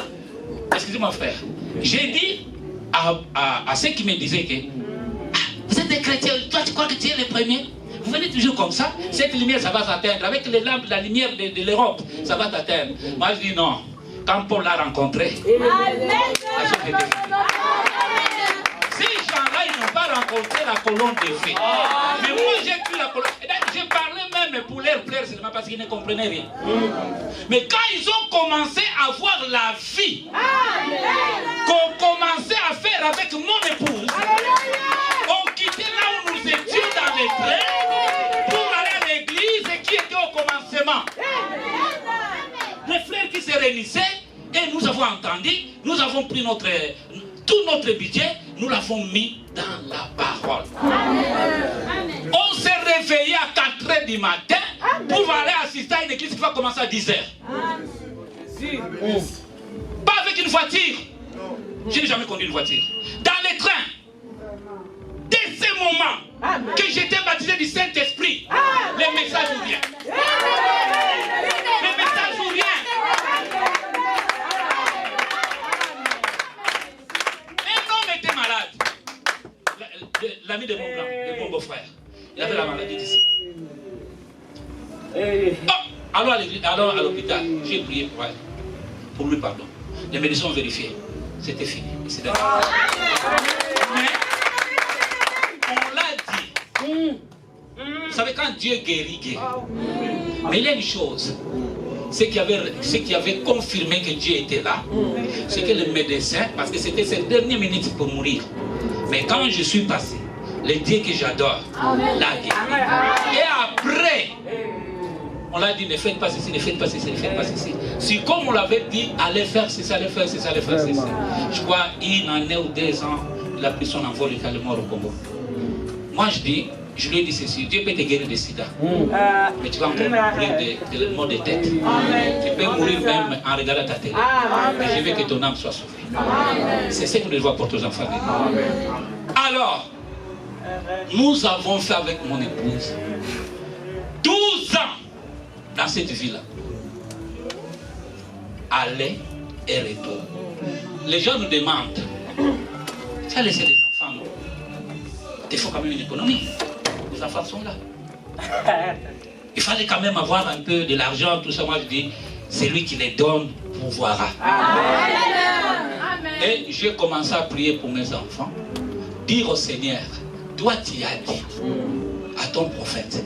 excusez-moi frère, j'ai dit à ceux qui me disaient que vous êtes des chrétiens, toi tu crois que tu es le premier? Vous venez toujours comme ça, cette lumière ça va s'atteindre, avec les lampes, la lumière de l'Europe, ça va t'atteindre. Moi je dis non. Quand Paul l'a rencontré, ces gens-là, ils n'ont pas rencontré la colonne de feu. Mais moi, j'ai cru la colonne. J'ai parlé même pour leur plaire seulement parce qu'ils ne comprenaient rien. Mais quand ils ont commencé à voir la vie qu'on commençait à faire avec mon épouse, on quittait là où nous étions dans les trains pour aller à l'église qui était au commencement. Les frères qui se réunissaient, et nous avons entendu, nous avons pris tout notre budget, nous l'avons mis dans la parole. Amen. On s'est réveillé à 4 h du matin pour aller assister à une église qui va commencer à 10 h. Pas avec une voiture. Je n'ai jamais conduit une voiture. Dans les trains. Dès ce moment que j'étais baptisé du Saint-Esprit, les messages vous viennent. Les messages vous viennent. Un homme était malade. L'ami de mon blanc, de mon beau-frère. Il avait la maladie d'ici. Alors à l'église, alors à l'hôpital, j'ai prié pour lui pardon. Les médecins ont vérifié. C'était fini. Mais on l'a dit. Vous savez, quand Dieu guérit, guérit. Mais il y a une chose. Ce qui avait confirmé que Dieu était là, c'est que le médecin, parce que c'était ses dernières minutes pour mourir. Mais quand je suis passé, le Dieu que j'adore l'a guéri. Et après, on l'a dit, ne faites pas ceci, ne faites pas ceci, ne faites pas ceci. Si comme on l'avait dit, allez faire ceci, allez faire ceci, allez faire ceci. Je crois, une année ou 2 ans, la personne envole est mort au Congo. Moi je dis, je lui ai dit ceci, Dieu peut te guérir de sida. Mais tu vas encore mourir de mort de tête. Tu peux mourir même en regardant ta télé. Mais je veux que ton âme soit sauvée. C'est ce que nous devons apporter aux enfants de Dieu. Alors, nous avons fait avec mon épouse 12 ans dans cette ville-là. Aller et retour. Les gens nous demandent, tu as laissé les enfants, non? Il faut quand même une économie. Les enfants sont là. Il fallait quand même avoir un peu de l'argent, tout ça. Moi je dis, c'est lui qui les donne, pouvoira. Et j'ai commencé à prier pour mes enfants. Dire au Seigneur, toi tu as dit à ton prophète,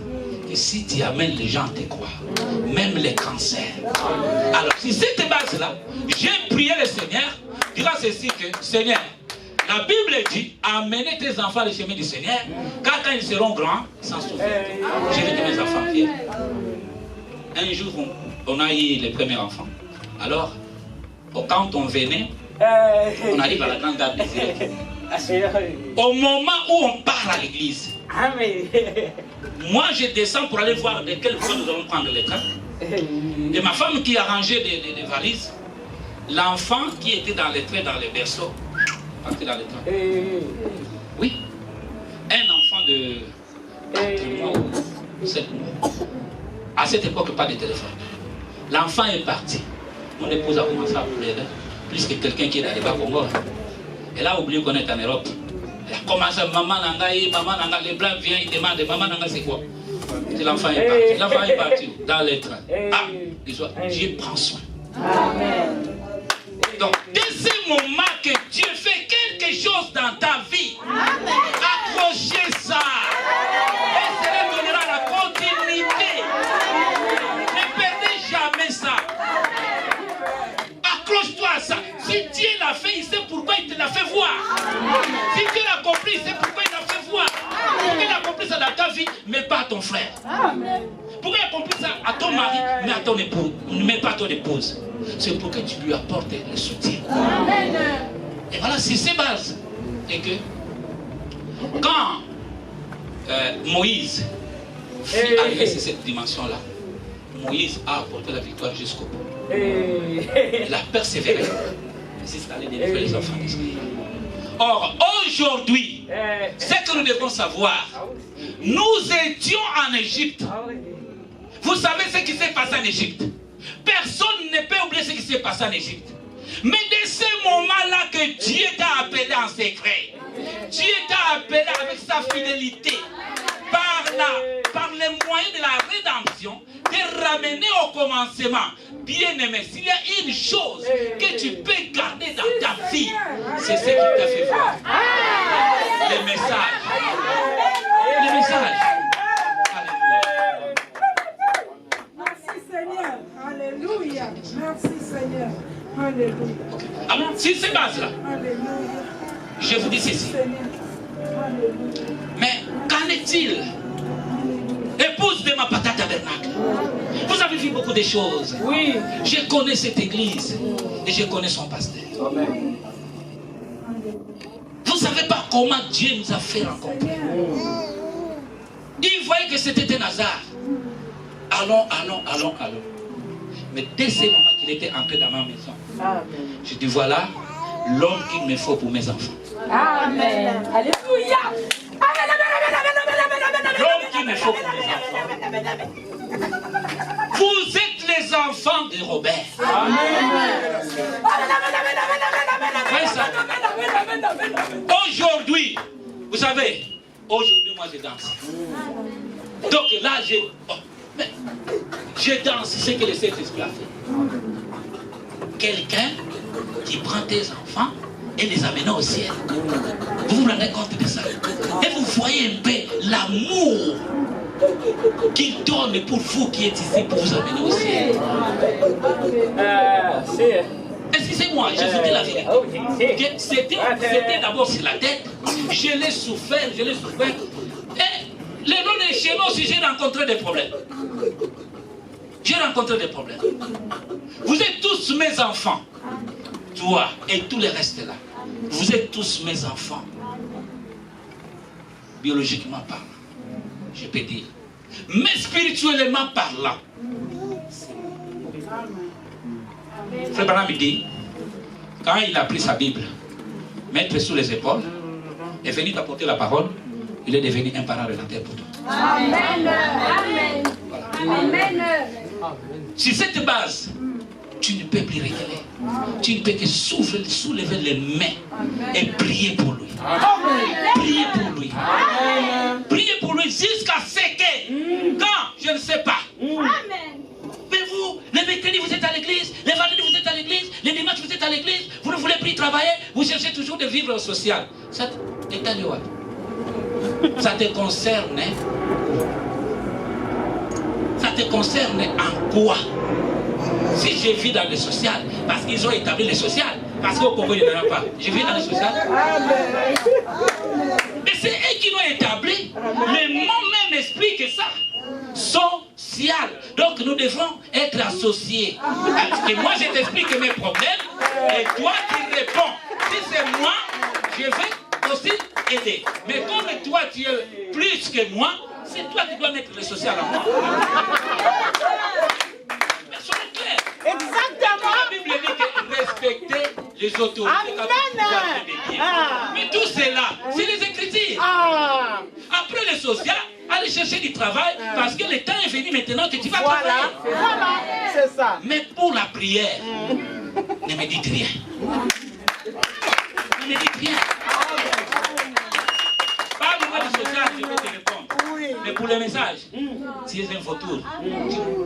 que si tu amènes les gens à te croire, même les cancers. Alors, si cette base-là, j'ai prié le Seigneur, dira ceci que, Seigneur, la Bible dit, amenez tes enfants le chemin du Seigneur, car quand ils seront grands, sans souffrir. J'ai vu que mes enfants viennent. Un jour, on a eu les premiers enfants. Alors, quand on venait, on arrive à la grande gare des îles. Au moment où on part à l'église, moi je descends pour aller voir de quelle fois nous allons prendre le train. Et ma femme qui a rangé des valises, l'enfant qui était dans les trains, dans les berceaux, partait dans les trains. Oui, un enfant de 4 mois ou 7 mois. À cette époque, pas de téléphone. L'enfant est parti. Mon épouse a commencé à pleurer, plus que quelqu'un qui est dans les bas Congo. Elle a oublié qu'on est en Europe. Elle a commencé, maman nanga, les blancs viennent, ils demandent, maman nanga c'est quoi? L'enfant est parti. L'enfant est parti dans les trains. Ah, Dieu prend soin. Donc, dès ce moment que Dieu fait quelque des choses dans ta vie. Accrochez ça. Et cela donnera la continuité. Ne perdez jamais ça. Accroche-toi à ça. Si Dieu l'a fait, il sait pourquoi il te l'a fait voir. Si Dieu l'a accompli, il sait pourquoi il l'a fait voir. Pourquoi il a accompli ça dans ta vie, mais pas à ton frère. Pourquoi il a accompli ça à ton mari, mais à ton épouse, mais pas à ton épouse. C'est pour que tu lui apportes le soutien. Et voilà, c'est ces bases. Et que quand Moïse fut arrivé sur cette dimension-là, Moïse a apporté la victoire jusqu'au bout. Il a persévéré. C'est ça, les délivrer les enfants d'Israël. Or, aujourd'hui, ce que nous devons savoir, nous étions en Égypte. Vous savez ce qui s'est passé en Égypte. Personne ne peut oublier ce qui s'est passé en Égypte. Mais de ce moment-là que Dieu t'a appelé en secret, Dieu t'a appelé avec sa fidélité, par les moyens de la rédemption, de ramener au commencement. Bien-aimé, s'il y a une chose que tu peux garder dans ta vie, c'est ce qui t'a fait voir. Les messages. Les messages.
Merci Seigneur. Alléluia. Merci Seigneur. Alléluia.
Alors, si ces bases-là,
Alléluia.
je vous dis ceci.
Alléluia.
Mais qu'en est-il? Épouse de ma patate tabernacle. Vous avez vu beaucoup de choses.
Oui.
Je connais cette église et je connais son pasteur.
Amen.
Vous ne savez pas comment Dieu nous a fait rencontrer. Il voyait que c'était un hasard. Allons. Mais dès ce moment qu'il était entré dans ma maison, je dis voilà l'homme qu'il me faut pour mes enfants.
Amen. Alléluia.
L'homme qu'il me faut pour mes enfants. Vous êtes les enfants de Robert. Voyez ça? Aujourd'hui, vous savez, aujourd'hui moi je danse. Donc là je danse, c'est ce que le Saint-Esprit a fait. Quelqu'un qui prend tes enfants et les amène au ciel. Vous vous rendez compte de ça? Et vous voyez un peu l'amour qu'il donne pour vous qui êtes ici pour vous amener au ciel. Excusez-moi, je vous dis la vérité. C'était d'abord sur la tête. Je l'ai souffert. Et le long des chemins aussi, j'ai rencontré des problèmes. Vous êtes tous mes enfants. Toi et tous les restes là. Vous êtes tous mes enfants. Biologiquement parlant, je peux dire. Mais spirituellement parlant. Frère Branham dit, quand il a pris sa Bible, mettre sous les épaules, et venu t'apporter la parole, il est devenu un parent rédempteur pour toi.
Amen. Amen.
Voilà.
Amen.
Sur cette base, tu ne peux plus reculer. Tu ne peux que soulever les mains et prier pour lui. Prier pour lui. Prier pour lui jusqu'à ce que, quand, je ne sais pas.
Amen.
Mais vous, les mercredis vous êtes à l'église, les vendredis vous êtes à l'église, les dimanches vous êtes à l'église, vous ne voulez plus travailler, vous cherchez toujours de vivre au social. Ça te concerne. Ça te concerne en quoi? Si je vis dans le social, parce qu'ils ont établi le social, parce qu'au Congo il n'y en a pas, je vis dans le social. Mais c'est eux qui l'ont établi. Le mot même explique ça. Social. Donc nous devons être associés. Parce que moi je t'explique mes problèmes et toi tu réponds. Si c'est moi, je vais aussi aider. Mais comme toi tu es plus que moi, c'est toi qui dois mettre le social en moi. Mais soyez clairs.
Exactement.
La Bible dit que respecter les autorités quand tu dois faire des biens. Mais tout cela, c'est les Écritures. Après le social, allez chercher du travail parce que le temps est venu maintenant que tu vas travailler.
Voilà, c'est ça.
Mais pour la prière, ne me dites rien. Ne me dites rien. Parle-moi du social, je vais te répondre. Mais pour les messages, si c'est un vautour,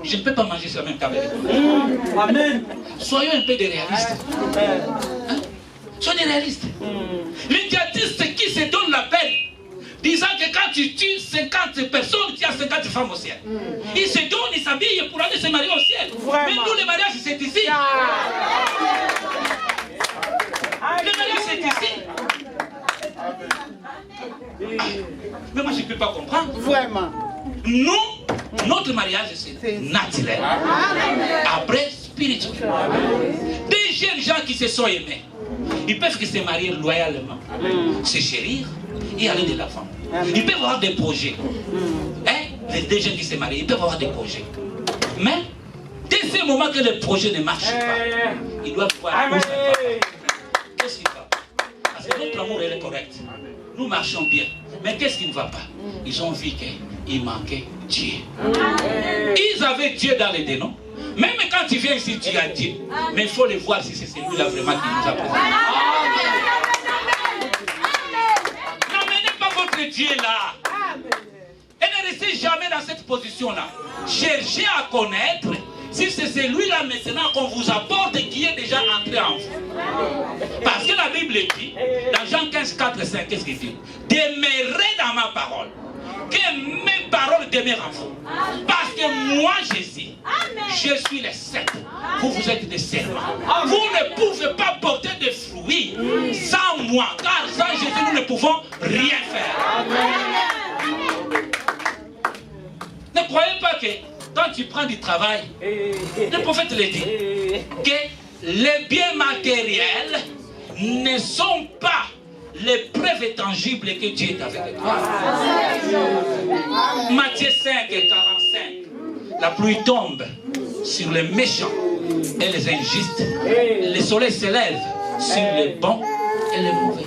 je ne peux pas manger sur la même table. Amen. Soyons un peu des réalistes. Hein? Soyons des réalistes. Les djihadistes qui se donnent la peine, disant que quand tu tues 50 personnes, tu as 50 femmes au ciel. Ils se donnent, ils s'habillent pour aller se marier au ciel. Mais nous, le mariage, c'est ici. Le mariage, c'est ici. Mais moi, je ne peux pas comprendre.
Vraiment.
Nous, notre mariage, c'est naturel. Après, spirituel. Des jeunes gens qui se sont aimés, ils peuvent se marier loyalement, se chérir et aller de l'avant. Ils peuvent avoir des projets. Hein? Les jeunes qui se marient, ils peuvent avoir des projets. Mais, dès ce moment que le projet ne marche pas, ils doivent voir où ça va. Qu'est-ce qui va? Parce que notre amour, elle est correcte. Nous marchons bien. Mais qu'est-ce qui ne va pas? Ils ont vu qu'il manquait Dieu. Ils avaient Dieu dans les dénoms. Même quand tu viens ici, tu as Dieu. Mais il faut le voir si c'est celui-là vraiment qui nous a présenté. N'amenez pas votre Dieu là. Et ne restez jamais dans cette position-là. Cherchez à connaître si c'est celui-là maintenant qu'on vous apporte et qui est déjà entré en vous. Parce que la Bible dit, dans Jean 15, 4 et 5, qu'est-ce qu'il dit? Demeurez dans ma parole. Que mes paroles demeurent en vous. Parce que moi, Jésus, je suis le cèpe. Vous, vous êtes des serments. Vous ne pouvez pas porter de fruits sans moi. Car sans Jésus, nous ne pouvons rien faire. Ne croyez pas que quand tu prends du travail, le prophète le dit, que les biens matériels ne sont pas les preuves tangibles que Dieu est avec toi. Matthieu 5 et 45. La pluie tombe sur les méchants et les injustes. Le soleil se lève sur les bons et les mauvais.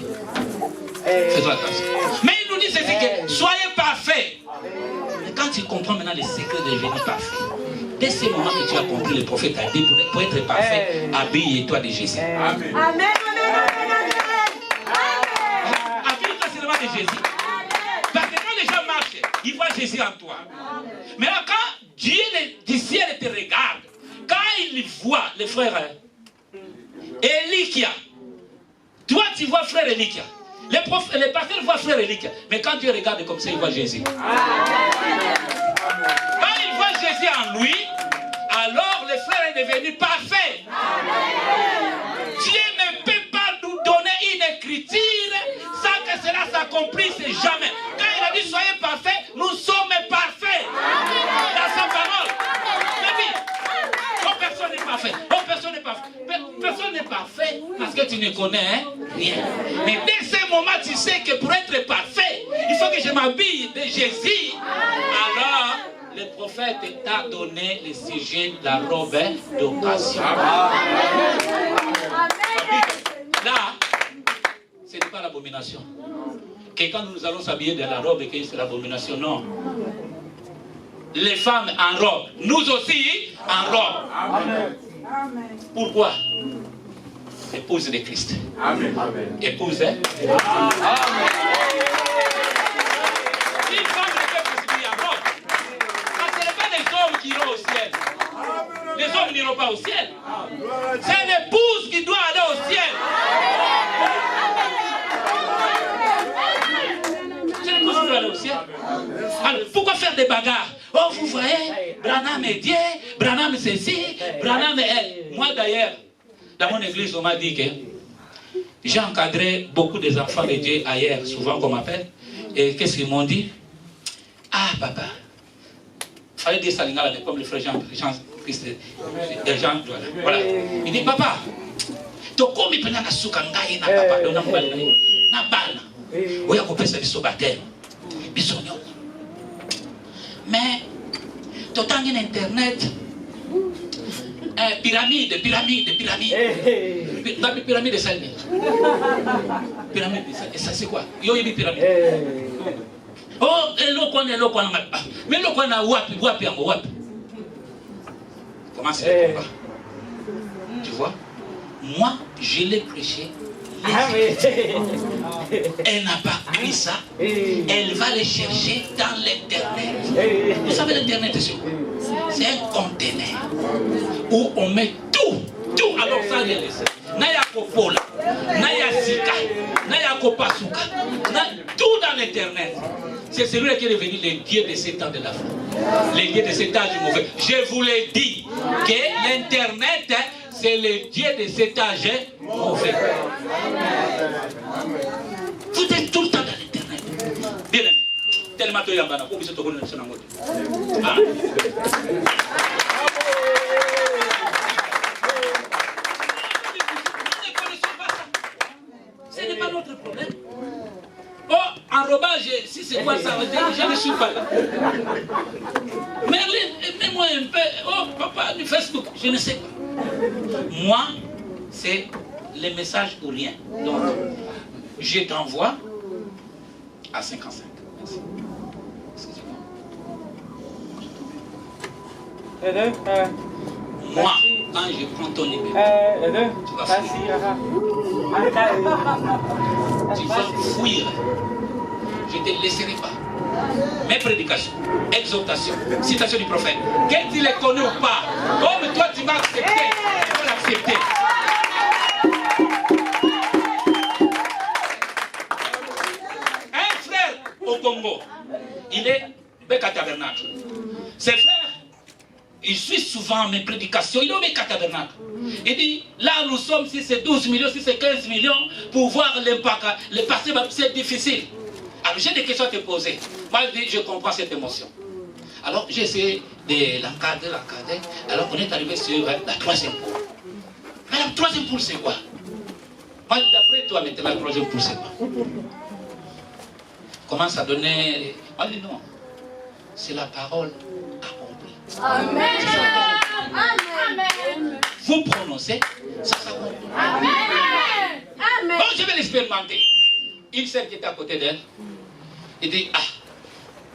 Fais-toi attention. Mais il nous dit ceci que soyez parfaits. Et quand tu comprends maintenant les secrets de devenir parfait, dès ce moment que tu as compris, le prophète a dit pour être parfait, habille-toi de Jésus.
Amen.
Habille-toi seulement de Jésus. Parce que quand les gens marchent, ils voient Jésus en toi. Mais là, quand Dieu du ciel te regarde, quand il voit les frères Elikia, toi tu vois frère Elikia. Les pasteurs voient frère Elikia. Mais quand Dieu regarde comme ça, il voit Jésus. Quand il voit Jésus en lui, alors le frère est devenu parfait. Dieu ne peut pas nous donner une écriture sans que cela s'accomplisse jamais. Quand il a dit soyez parfaits, nous sommes parfaits. Dans sa parole. Mais oui, oh, personne n'est parfait. Oh, personne n'est parfait. Personne n'est parfait parce que tu ne connais rien. Mais dès ce moment, tu sais que pour être parfait, il faut que je m'habille de Jésus. Alors, le prophète t'a donné le sujet de la robe d'occasion. Là, ce n'est pas l'abomination. Que quand nous allons s'habiller de la robe, que c'est l'abomination, non. Les femmes en robe, nous aussi en robe.
Amen.
Pourquoi? Épouse de Christ.
Amen.
Épouse, hein? Amen. Une femme ne peut pas s'habiller en robe. Parce que ce n'est pas les hommes qui iront au ciel. Les hommes n'iront pas au ciel. C'est l'épouse qui doit aller au ciel. C'est l'épouse qui doit aller au ciel. Alors, pourquoi faire des bagarres? Oh, vous voyez, Branham est Dieu, Branham ceci, Branham est elle. Moi d'ailleurs, dans mon église, on m'a dit que j'ai encadré beaucoup des enfants de Dieu ailleurs, souvent qu'on m'appelle. Et qu'est-ce qu'ils m'ont dit? Ah, papa, il fallait dire ça comme le frère Jean, voilà. Il dit, papa, tokomi pena na suka ngai na papa, na mbali na bana. Oya kopesa biso baptême. Biso nyoko. Mais, totangi na internet, pyramide. Pyramide, c'est ça. Pyramide, ça c'est quoi? Yo, il y a pyramide. Oh, mais l'eau qu'on a wapi. Comment c'est le combat? Tu vois? Moi, je l'ai prêché. Elle n'a pas pris ça. Elle va le chercher dans l'internet. Vous savez l'internet c'est quoi? C'est un conteneur où on met tout. Alors ça les laisse. Naya Popola, Naya Sika, Naya Nakopasuka. Tout dans l'internet. C'est celui qui est devenu le Dieu de cet temps de la foi. Le Dieu de cet âge du mauvais. Je vous l'ai dit que l'internet, c'est le Dieu de cet âge mauvais. Vous êtes tout le temps dans l'internet. Bien aimé. Tellement de yambana. Pour que vous soyez son amour. Ce n'est pas notre problème. Oh, enrobage, si c'est quoi ça, je ne suis pas là. Mais mets-moi un peu. Oh, papa, du Facebook, je ne sais pas. Moi, c'est les messages ou rien. Donc, je t'envoie à 55. Merci. Excusez-moi. Moi, quand je prends ton numéro, tu vas fuir. Tu vas fuir. Je ne te laisserai pas. Mes prédications, exhortations, citations du prophète, que tu les connais ou pas, comme toi tu m'as accepté, tu vas l'accepter. Un frère au Congo, il est Beka Tabernacle. Ses frères, il suit souvent mes prédications, il est au Beka Tabernacle. Il dit, là nous sommes, si c'est 12 millions, si c'est 15 millions, pour voir l'impact, le passé, c'est difficile. Alors j'ai des questions à te poser. Moi je dis, je comprends cette émotion. Alors j'ai essayé de l'encadrer. Alors on est arrivé sur la troisième poule. Mais la troisième poule c'est quoi? Moi d'après toi maintenant la troisième poule c'est quoi? Commence à donner. Moi je dis non. C'est la parole accomplie.
Amen. Amen.
Vous prononcez, ça s'accomplit.
Amen. Amen.
Bon, je vais l'expérimenter. Une sœur qui était à côté d'elle, il dit, ah,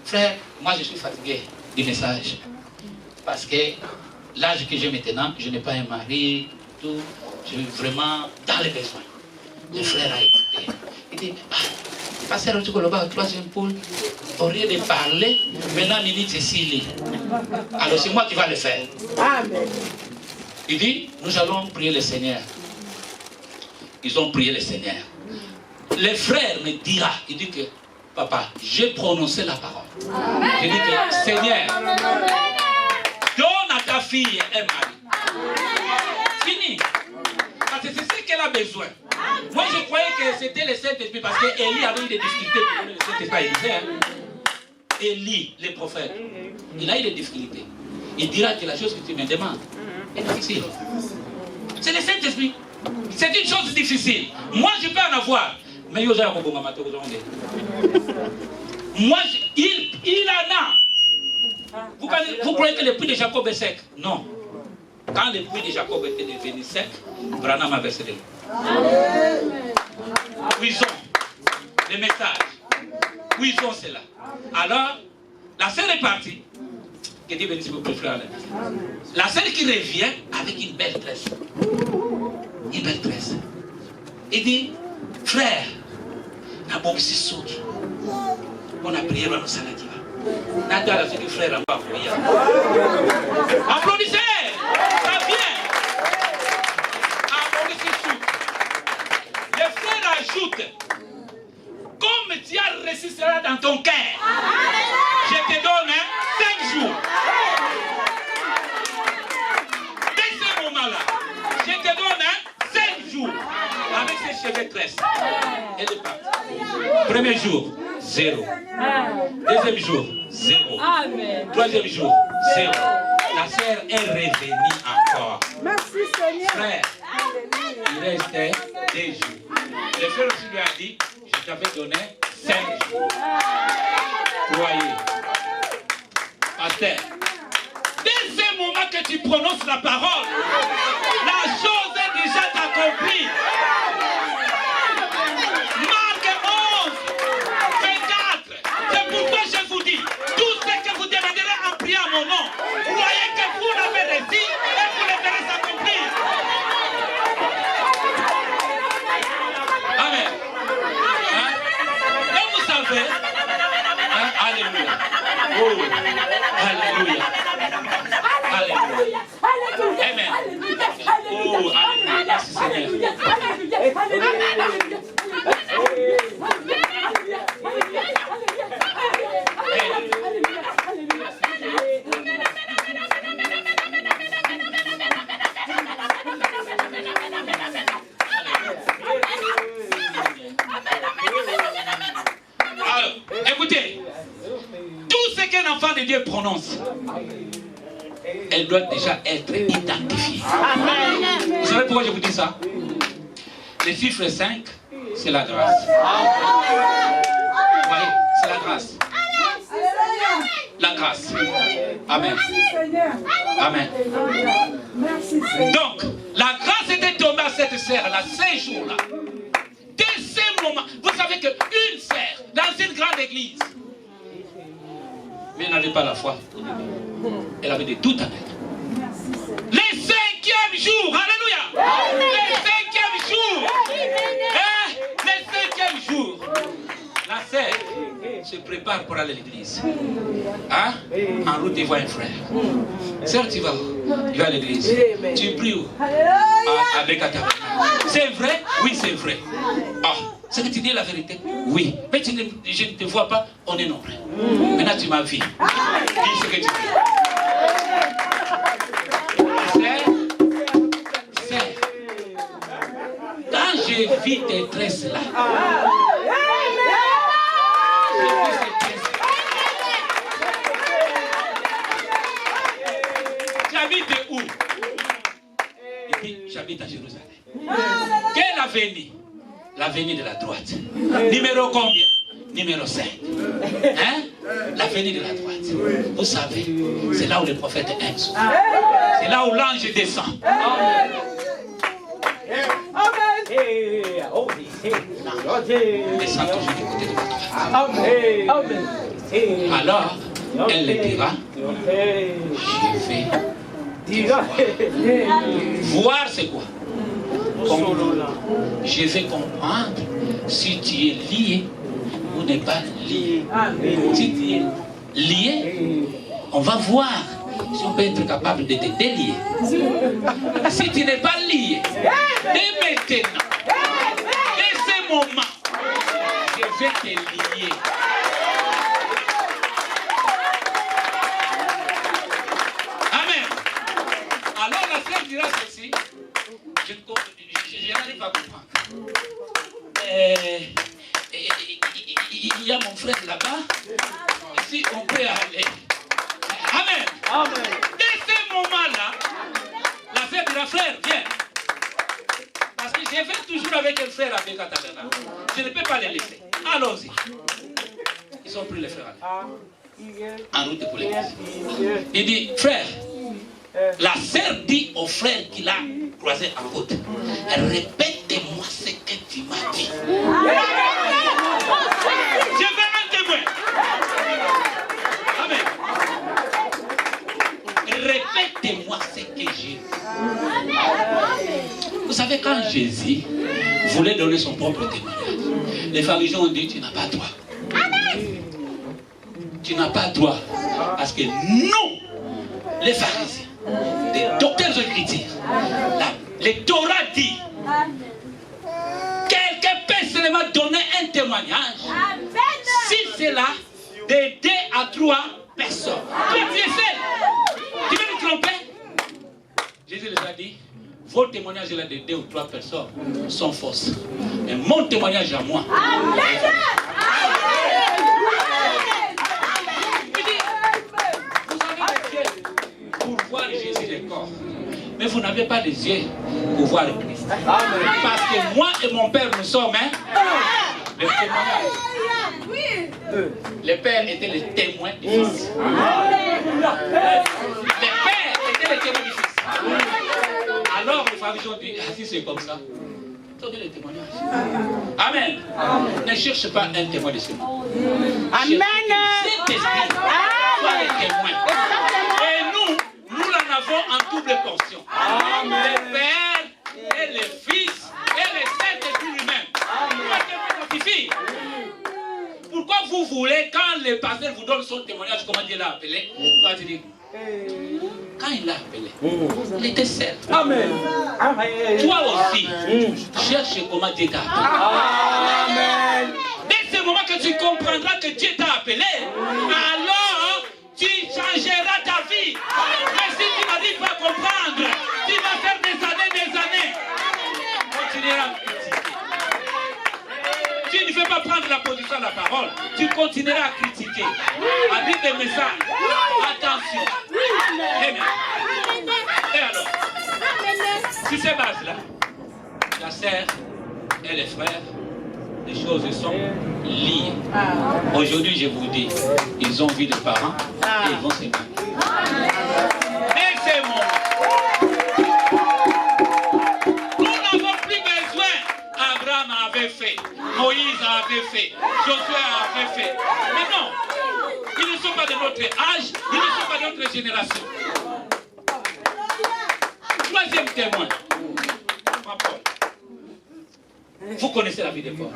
frère, moi je suis fatigué du message. Parce que l'âge que j'ai maintenant, je n'ai pas un mari, tout, je suis vraiment dans les besoins. Le frère a écouté. Il dit, ah, pasteur Otukoloba, troisième poule, au lieu de parler, maintenant minute c'est Sili. Alors c'est moi qui va le faire.
Amen.
Il dit, nous allons prier le Seigneur. Ils ont prié le Seigneur. Le frère me dira, il dit que, papa, j'ai prononcé la parole. Je dis que, Seigneur, donne à ta fille un mari. Fini. Parce que c'est ce qu'elle a besoin. Moi, je croyais que c'était le Saint-Esprit, parce qu'Élie avait eu des difficultés pour donner le Saint-Esprit à Élisée. Élie, le prophète, il a eu des difficultés. Il dira que la chose que tu me demandes est difficile. C'est le Saint-Esprit. C'est une chose difficile. Moi, je peux en avoir. Mais moi, il en a. Vous croyez que le puits de Jacob est sec? Non. Quand le puits de Jacob était devenu sec, Branham a versé de l'eau. Puisons les messages. Puisons cela. Alors, la sœur est partie. Que Dieu bénisse vos frères. La sœur qui revient avec une belle tresse. Une belle tresse. Il dit, frère, on a prié dans le saladiva. Nada la fille du frère en bas. Applaudissez! Ça vient! Applaudissez. Le frère ajoute, comme tu as reçu cela dans ton cœur, je te donne 5 jours. Dès ce moment-là, je te donne 5 jours. Avec ses cheveux tresses. Elle est partie. Premier jour, 0. Deuxième jour, 0. Troisième jour, 0. La sœur est revenue encore.
Merci Seigneur.
Frère, il restait 2 jours. Le frère aussi lui a dit, je t'avais donné 5 jours. Croyez. Pasteur, dès ce moment que tu prononces la parole, la chose est déjà accomplie. Marc 11, 24. C'est pourquoi je vous dis, tout ce que vous demanderez en priant à mon nom, croyez que vous l'avez reçu et vous le verrez s'accomplir. Amen. Hein? Et vous savez, hein? Alléluia. Oh, alléluia. Alléluia. Amen. Oh, alléluia. Merci Seigneur. de Dieu prononce, elle doit déjà être identifiée. Vous savez pourquoi je vous dis ça? Le chiffre 5, c'est la grâce. Vous voyez, c'est la grâce. La grâce. Amen. Amen. Donc, la grâce était tombée à cette sœur-là, ces jours-là. Dès ces moments, vous savez qu'une sœur, dans une grande église, mais elle n'avait pas la foi. Elle avait des doutes à mettre. Le 5e jour, alléluia. Le 5e jour. Le 5e jour. La sœur se prépare pour aller à l'église. Hein? En route, il voit un frère. Sœur, tu vas où? Tu vas à l'église. Tu pries où? Avec Ataba. C'est vrai? Oui, c'est vrai. Ah, c'est que tu dis la vérité? Oui. Mais je ne te vois pas, on est nombreux. Maintenant, tu m'as vu. Dis ce que tu dis. C'est. Quand j'ai vu tes tresses là, j'habite où? Il dit, j'habite à Jérusalem. Quelle avenue? L'avenue de la droite. Numéro combien? Numéro 5. Hein? L'avenue de la droite. Vous savez, c'est là où le prophète aime. C'est là où l'ange descend. Descend toujours du côté de la droite. Alors, elle le dira, je vais voir c'est quoi. Je vais comprendre si tu es lié ou n'est pas lié. Si tu es lié, on va voir si on peut être capable de te délier. Si tu n'es pas lié, dès maintenant, dès ce moment, je vais te lier. Amen. Alors la sœur dira ceci. Je n'arrive pas à comprendre. Il y a mon frère là-bas. Si on peut aller. Amen. Amen. Dès ce moment-là, la sœur dira, frère, viens. Parce que j'ai fait toujours avec un frère avec Katalana. Je ne peux pas les laisser. Allons-y. Ils ont pris les frères en route pour l'église. Il dit, frère, la sœur dit au frère qu'il a croisé en route, répète-moi ce que tu m'as dit. Je veux un témoin. Amen. Répète-moi ce que j'ai dit. Vous savez, quand Jésus voulait donner son propre témoignage, les pharisiens ont dit, tu n'as pas droit. Tu n'as pas droit. Parce que nous, les pharisiens, les docteurs de l'écriture, le Torah dit, quelqu'un peut seulement donner un témoignage si c'est là de 2 à 3 personnes. Toi, tu es seul. Tu veux me tromper? Jésus les a dit, vos témoignages là de 2 ou 3 personnes sont fausses. Mais mon témoignage à moi. Pour voir Jésus le corps. Mais vous n'avez pas les yeux pour voir le Christ. Parce que moi et mon Père, nous sommes le témoignage. Le Père était le témoin du Fils. Le Père était le témoin du Fils. Alors les pharisiens ont dit, si c'est comme ça, donnez le témoignage. Amen. Ne cherche pas un témoin de ce monde. Amen. Cet esprit soit le témoin. Et nous en avons en double portion. Le Père et le Fils et le Saint-Esprit lui-même. Pourquoi vous voulez, quand le pasteur vous donne son témoignage, comment Dieu l'a appelé, toi tu dis, quand il l'a appelé, il était seul. Amen. Toi aussi, cherche comment Dieu t'a appelé. Amen. Dès ce moment que tu comprendras que Dieu t'a appelé, alors tu changeras ta vie. Mais si tu n'arrives pas à comprendre, tu vas faire des années. Tu continueras à critiquer. Tu ne veux pas prendre la position connaissant la parole, tu continueras à critiquer, à dire des messages. Attention. Amen. Et alors, sur ces bases-là, la sœur et les frères, les choses sont liées. Aujourd'hui, je vous dis, ils ont vu les parents et ils vont se marier. Mais c'est mon. Nous n'avons plus besoin. Abraham avait fait, Moïse avait fait, Josué avait fait. Mais non, ils ne sont pas de notre âge, ils ne sont pas de notre génération. Troisième témoin, Paul. Vous connaissez la vie de Paul.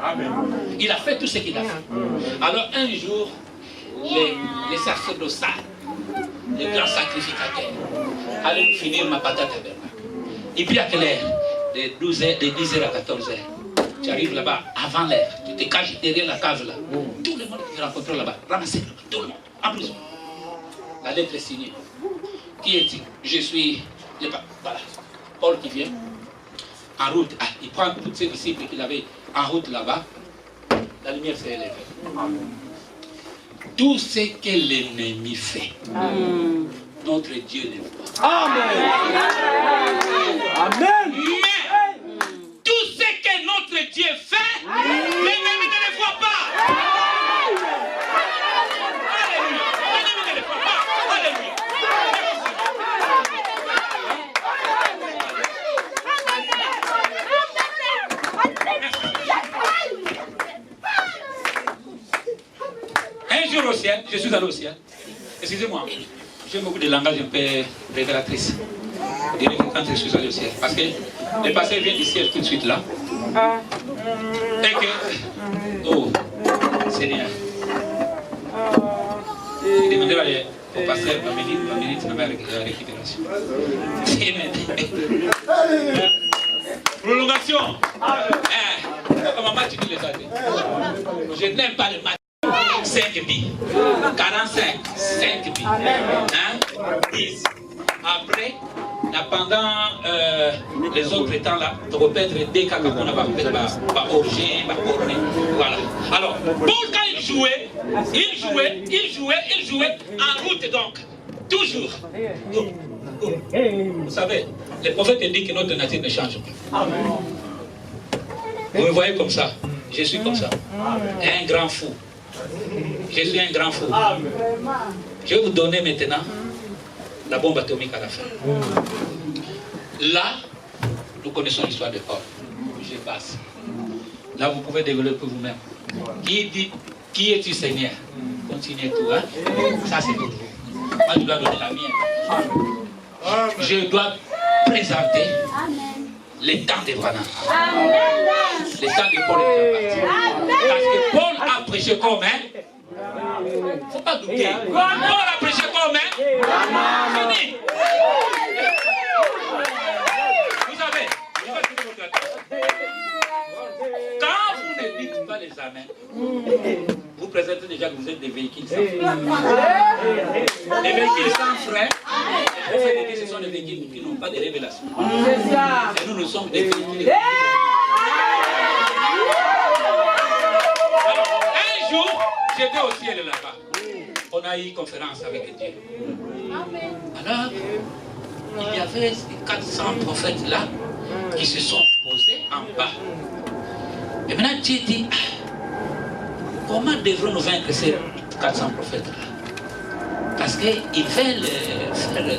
Il a fait tout ce qu'il a fait. Alors un jour, les sacerdotes, les grands sacrificateurs, allaient finir ma patate à Bernard. Et puis à quelle heure? De 10h à 14h. Tu arrives là-bas avant l'heure. Tu te caches derrière la cave là. Tout le monde que tu rencontres là-bas, ramassez tout le monde, en prison. La lettre est signée. Qui est-il? Je suis. Voilà. Paul qui vient. En route, il prend tous ses disciples qu'il avait en route là-bas. La lumière s'est élevée. Tout ce que l'ennemi fait, notre Dieu le voit.
Amen. Amen.
Mais tout ce que notre Dieu fait, l'ennemi ne le voit pas. Alléluia. L'ennemi ne le voit pas. Alléluia. Un jour au ciel, je suis allé au ciel. Excusez-moi, j'ai beaucoup de langage un peu révélatrice. Je dirais que quand je suis allé au ciel, parce que le pasteur vient du ciel tout de suite là. Et que, oh, Seigneur, il demandait au pasteur ma minute de la récupération. Prolongation. Maman, tu dis les années. Je n'aime pas le match. 5 billes. 45, 5 billes. Hein? 10. Après, pendant les autres temps là, tu peux perdre des cas qu'on a orgé, voilà. Alors, Paul quand il jouait en route donc, toujours. Vous savez, les prophètes disent que notre nature ne change pas. Vous me voyez comme ça, je suis comme ça, un grand fou. Je suis un grand fou. Je vais vous donner maintenant la bombe atomique à la fin. Là, nous connaissons l'histoire de Paul. Je passe. Là, vous pouvez développer vous-même. Qui dit, qui es-tu Seigneur? Continuez tout. Hein? Ça, c'est pour vous. Moi, je dois donner la mienne. Je dois présenter les temps de Branham. Les temps de Paul est déjà parti. Parce que Paul a prêché comme un. Il ne faut pas douter. Paul a prêché comme un. Fini. Vous savez, je vais finir votre attention. Quand vous ne dites pas les amens, vous présentez déjà que vous êtes des véhicules sans frein. Les véhicules sans frein, le fait de dire que ce sont des véhicules qui n'ont pas de révélation. Et nous, nous sommes des véhicules. Alors, un jour, j'étais au ciel là-bas. On a eu une conférence avec Dieu. Alors, il y avait 400 prophètes là qui se sont posés en bas. Et maintenant, Dieu dit, comment devrons-nous vaincre ces 400 prophètes là? Parce qu'ils veulent faire la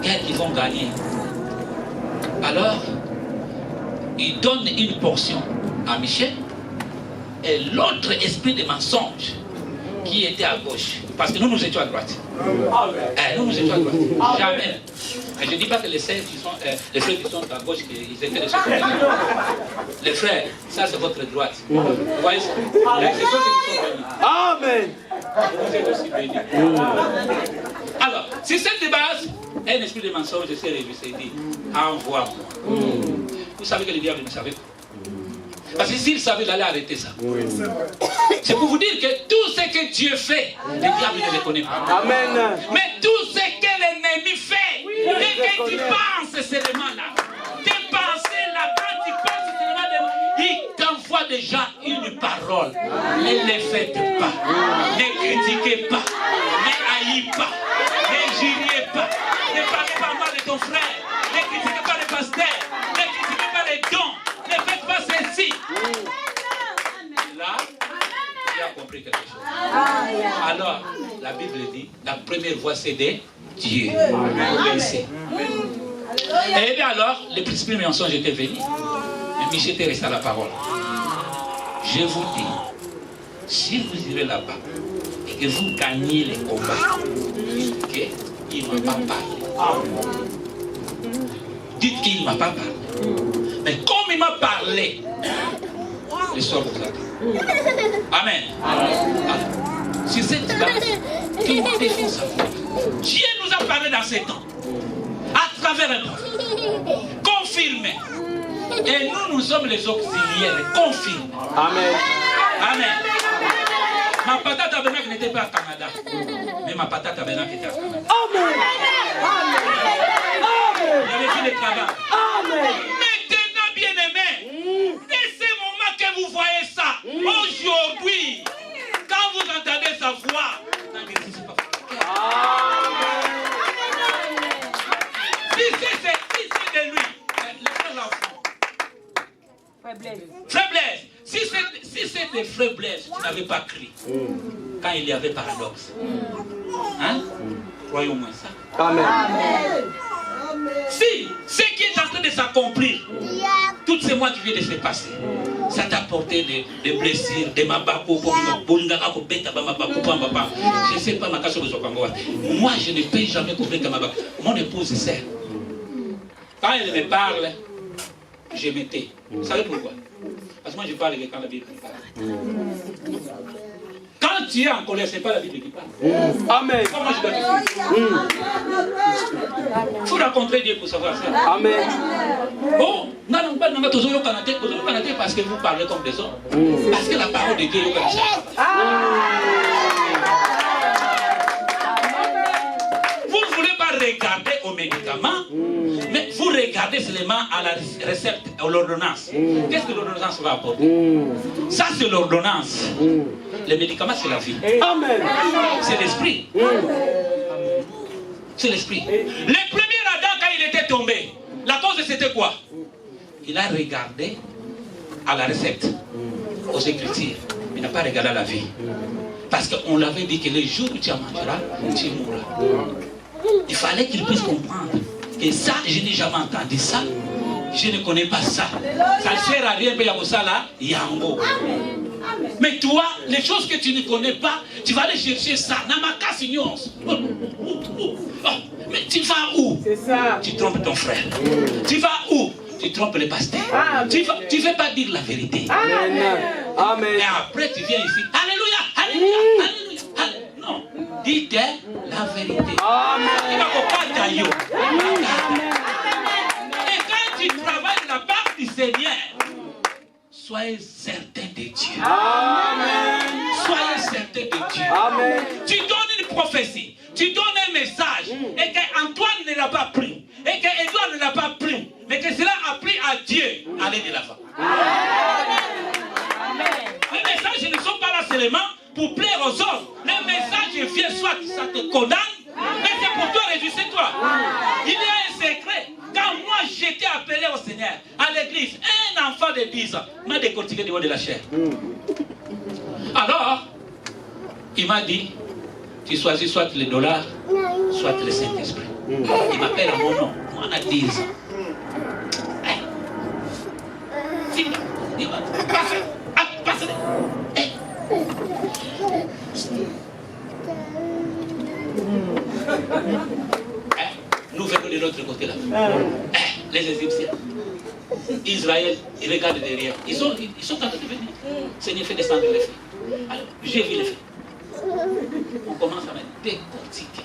guerre qu'ils vont gagner. Alors, il donne une portion à Michel et l'autre esprit de mensonge qui était à gauche. Parce que nous, nous étions à droite. Nous, nous étions à droite. Jamais. Mais je ne dis pas que les frères qui sont à gauche, ils étaient de ce côté. Les frères, ça c'est votre droite. Vous voyez ça? C'est ceux qui sont bénis.
Amen.
Vous êtes aussi bénis. Alors, si cette base, un esprit de mensonge s'est réduit, c'est dit, envoie-moi. Vous savez que le diable ne savait pas. Parce que s'il savait, il allait arrêter ça. C'est pour vous dire que tout ce que Dieu fait, le diable ne le connaît pas.
Amen.
Mais tout ce que l'ennemi fait, dès que tu penses seulement là, tes pensées là, quand tu penses seulement, il t'envoie déjà une parole. parole. Ne les faites pas. Ne critiquez pas. Ne haïs pas. Ne juriez pas. Ne parlez pas mal de ton frère. Ne critiquez pas le pasteur. Ne critiquez pas les dons. Ne faites pas ceci. Là, tu as compris quelque chose. Alors, la Bible dit, la première voie c'est de Dieu. Obéissez. Et bien alors, les principes mensonges étaient venus. Mais Michel était resté à la parole. Je vous dis, si vous irez là-bas et que vous gagnez les combats, dites qu'il ne m'a pas parlé. Dites qu'il ne m'a pas parlé. Mais comme il m'a parlé, le sort vous attend. Amen. Alors, sur cette base, qu'il défend sa foi. Dieu nous a parlé dans ces temps, à travers un prophète, confirmé. Et nous sommes les auxiliaires, confirmés.
Amen.
Amen. Ma patate tabernacle n'était pas au Canada, mais ma patate tabernacle était au Canada.
Amen.
Il y avait fait le travail.
Amen.
Maintenant, bien-aimés, dès ce moment que vous voyez ça, aujourd'hui, quand vous entendez sa voix, n'allez-y, c'est pas vrai. Si c'est de lui, laissez l'enfant. Faiblesse. Si c'est des faiblesses, tu n'avais pas crié. Quand il y avait paradoxe. Hein? Croyons moins ça.
Amen.
Si ce qui est en train de s'accomplir, tous ces mois qui viennent de se passer, ça t'a apporté des blessures, des mabako, je ne sais pas ma casse. Moi, je ne peux jamais convaincre mabako. Mon épouse sait. Quand elle me parle, je m'étais. Vous savez pourquoi? Parce que moi, je parle quand la Bible parle. Quand tu es en colère, ce n'est pas la Bible qui parle.
Amen.
Comment je dois dire? Il faut rencontrer Dieu pour savoir ça.
Amen.
Bon, non, pas parce que vous parlez comme des hommes. Parce que la parole de Dieu est comme ça. Vous ne voulez pas regarder aux médicaments, mais vous regardez seulement à la recette, à l'ordonnance. Qu'est-ce que l'ordonnance va apporter? Ça, c'est l'ordonnance. Les médicaments, c'est la vie.
Amen.
C'est l'esprit. C'est l'esprit. Le premier Adam, quand il était tombé, la cause c'était quoi? Il a regardé à la recette, aux écritures. Il n'a pas regardé à la vie. Parce qu'on l'avait dit que le jour où tu en mangeras, tu mourras. Il fallait qu'il puisse comprendre. Et ça, je n'ai jamais entendu ça. Je ne connais pas ça. Ça ne sert à rien, mais il y a ça là, Yango. Mais toi, les choses que tu ne connais pas, tu vas aller chercher ça. Namaka Signos. Mais tu vas où?
C'est ça.
Tu trompes ton frère. Tu vas où? Tu trompes le pasteur. Tu ne veux pas dire la vérité.
Amen. Amen.
Et après, tu viens ici. Alléluia, alléluia, alléluia. Non, dites la vérité.
Amen.
Et quand tu travailles la part du Seigneur, soyez certain de Dieu.
Amen.
Soyez certain de Dieu.
Amen.
Tu donnes une prophétie, tu donnes un message, et qu'Antoine ne l'a pas pris, et qu'Edouard ne l'a pas pris, mais que cela a pris à Dieu. Allez de l'avant. Les messages ne sont pas là seulement pour plaire aux hommes. Les messages viennent soit ça te condamne, mais c'est pour toi, réjouis-toi. Il y a un secret. Quand moi j'étais appelé au Seigneur, à l'église, un enfant de 10 ans m'a décortiqué du haut de la chair. Alors, il m'a dit, tu choisis soit les dollars, soit le Saint-Esprit. Il m'appelle à mon nom. Moi, on a 10 ans. Nous venons de l'autre côté là. Les Égyptiens. Israël, ils regardent derrière. Ils sont en train de venir. Seigneur fait descendre les feux. Alors, j'ai vu les feux. On commence à me décortiquer.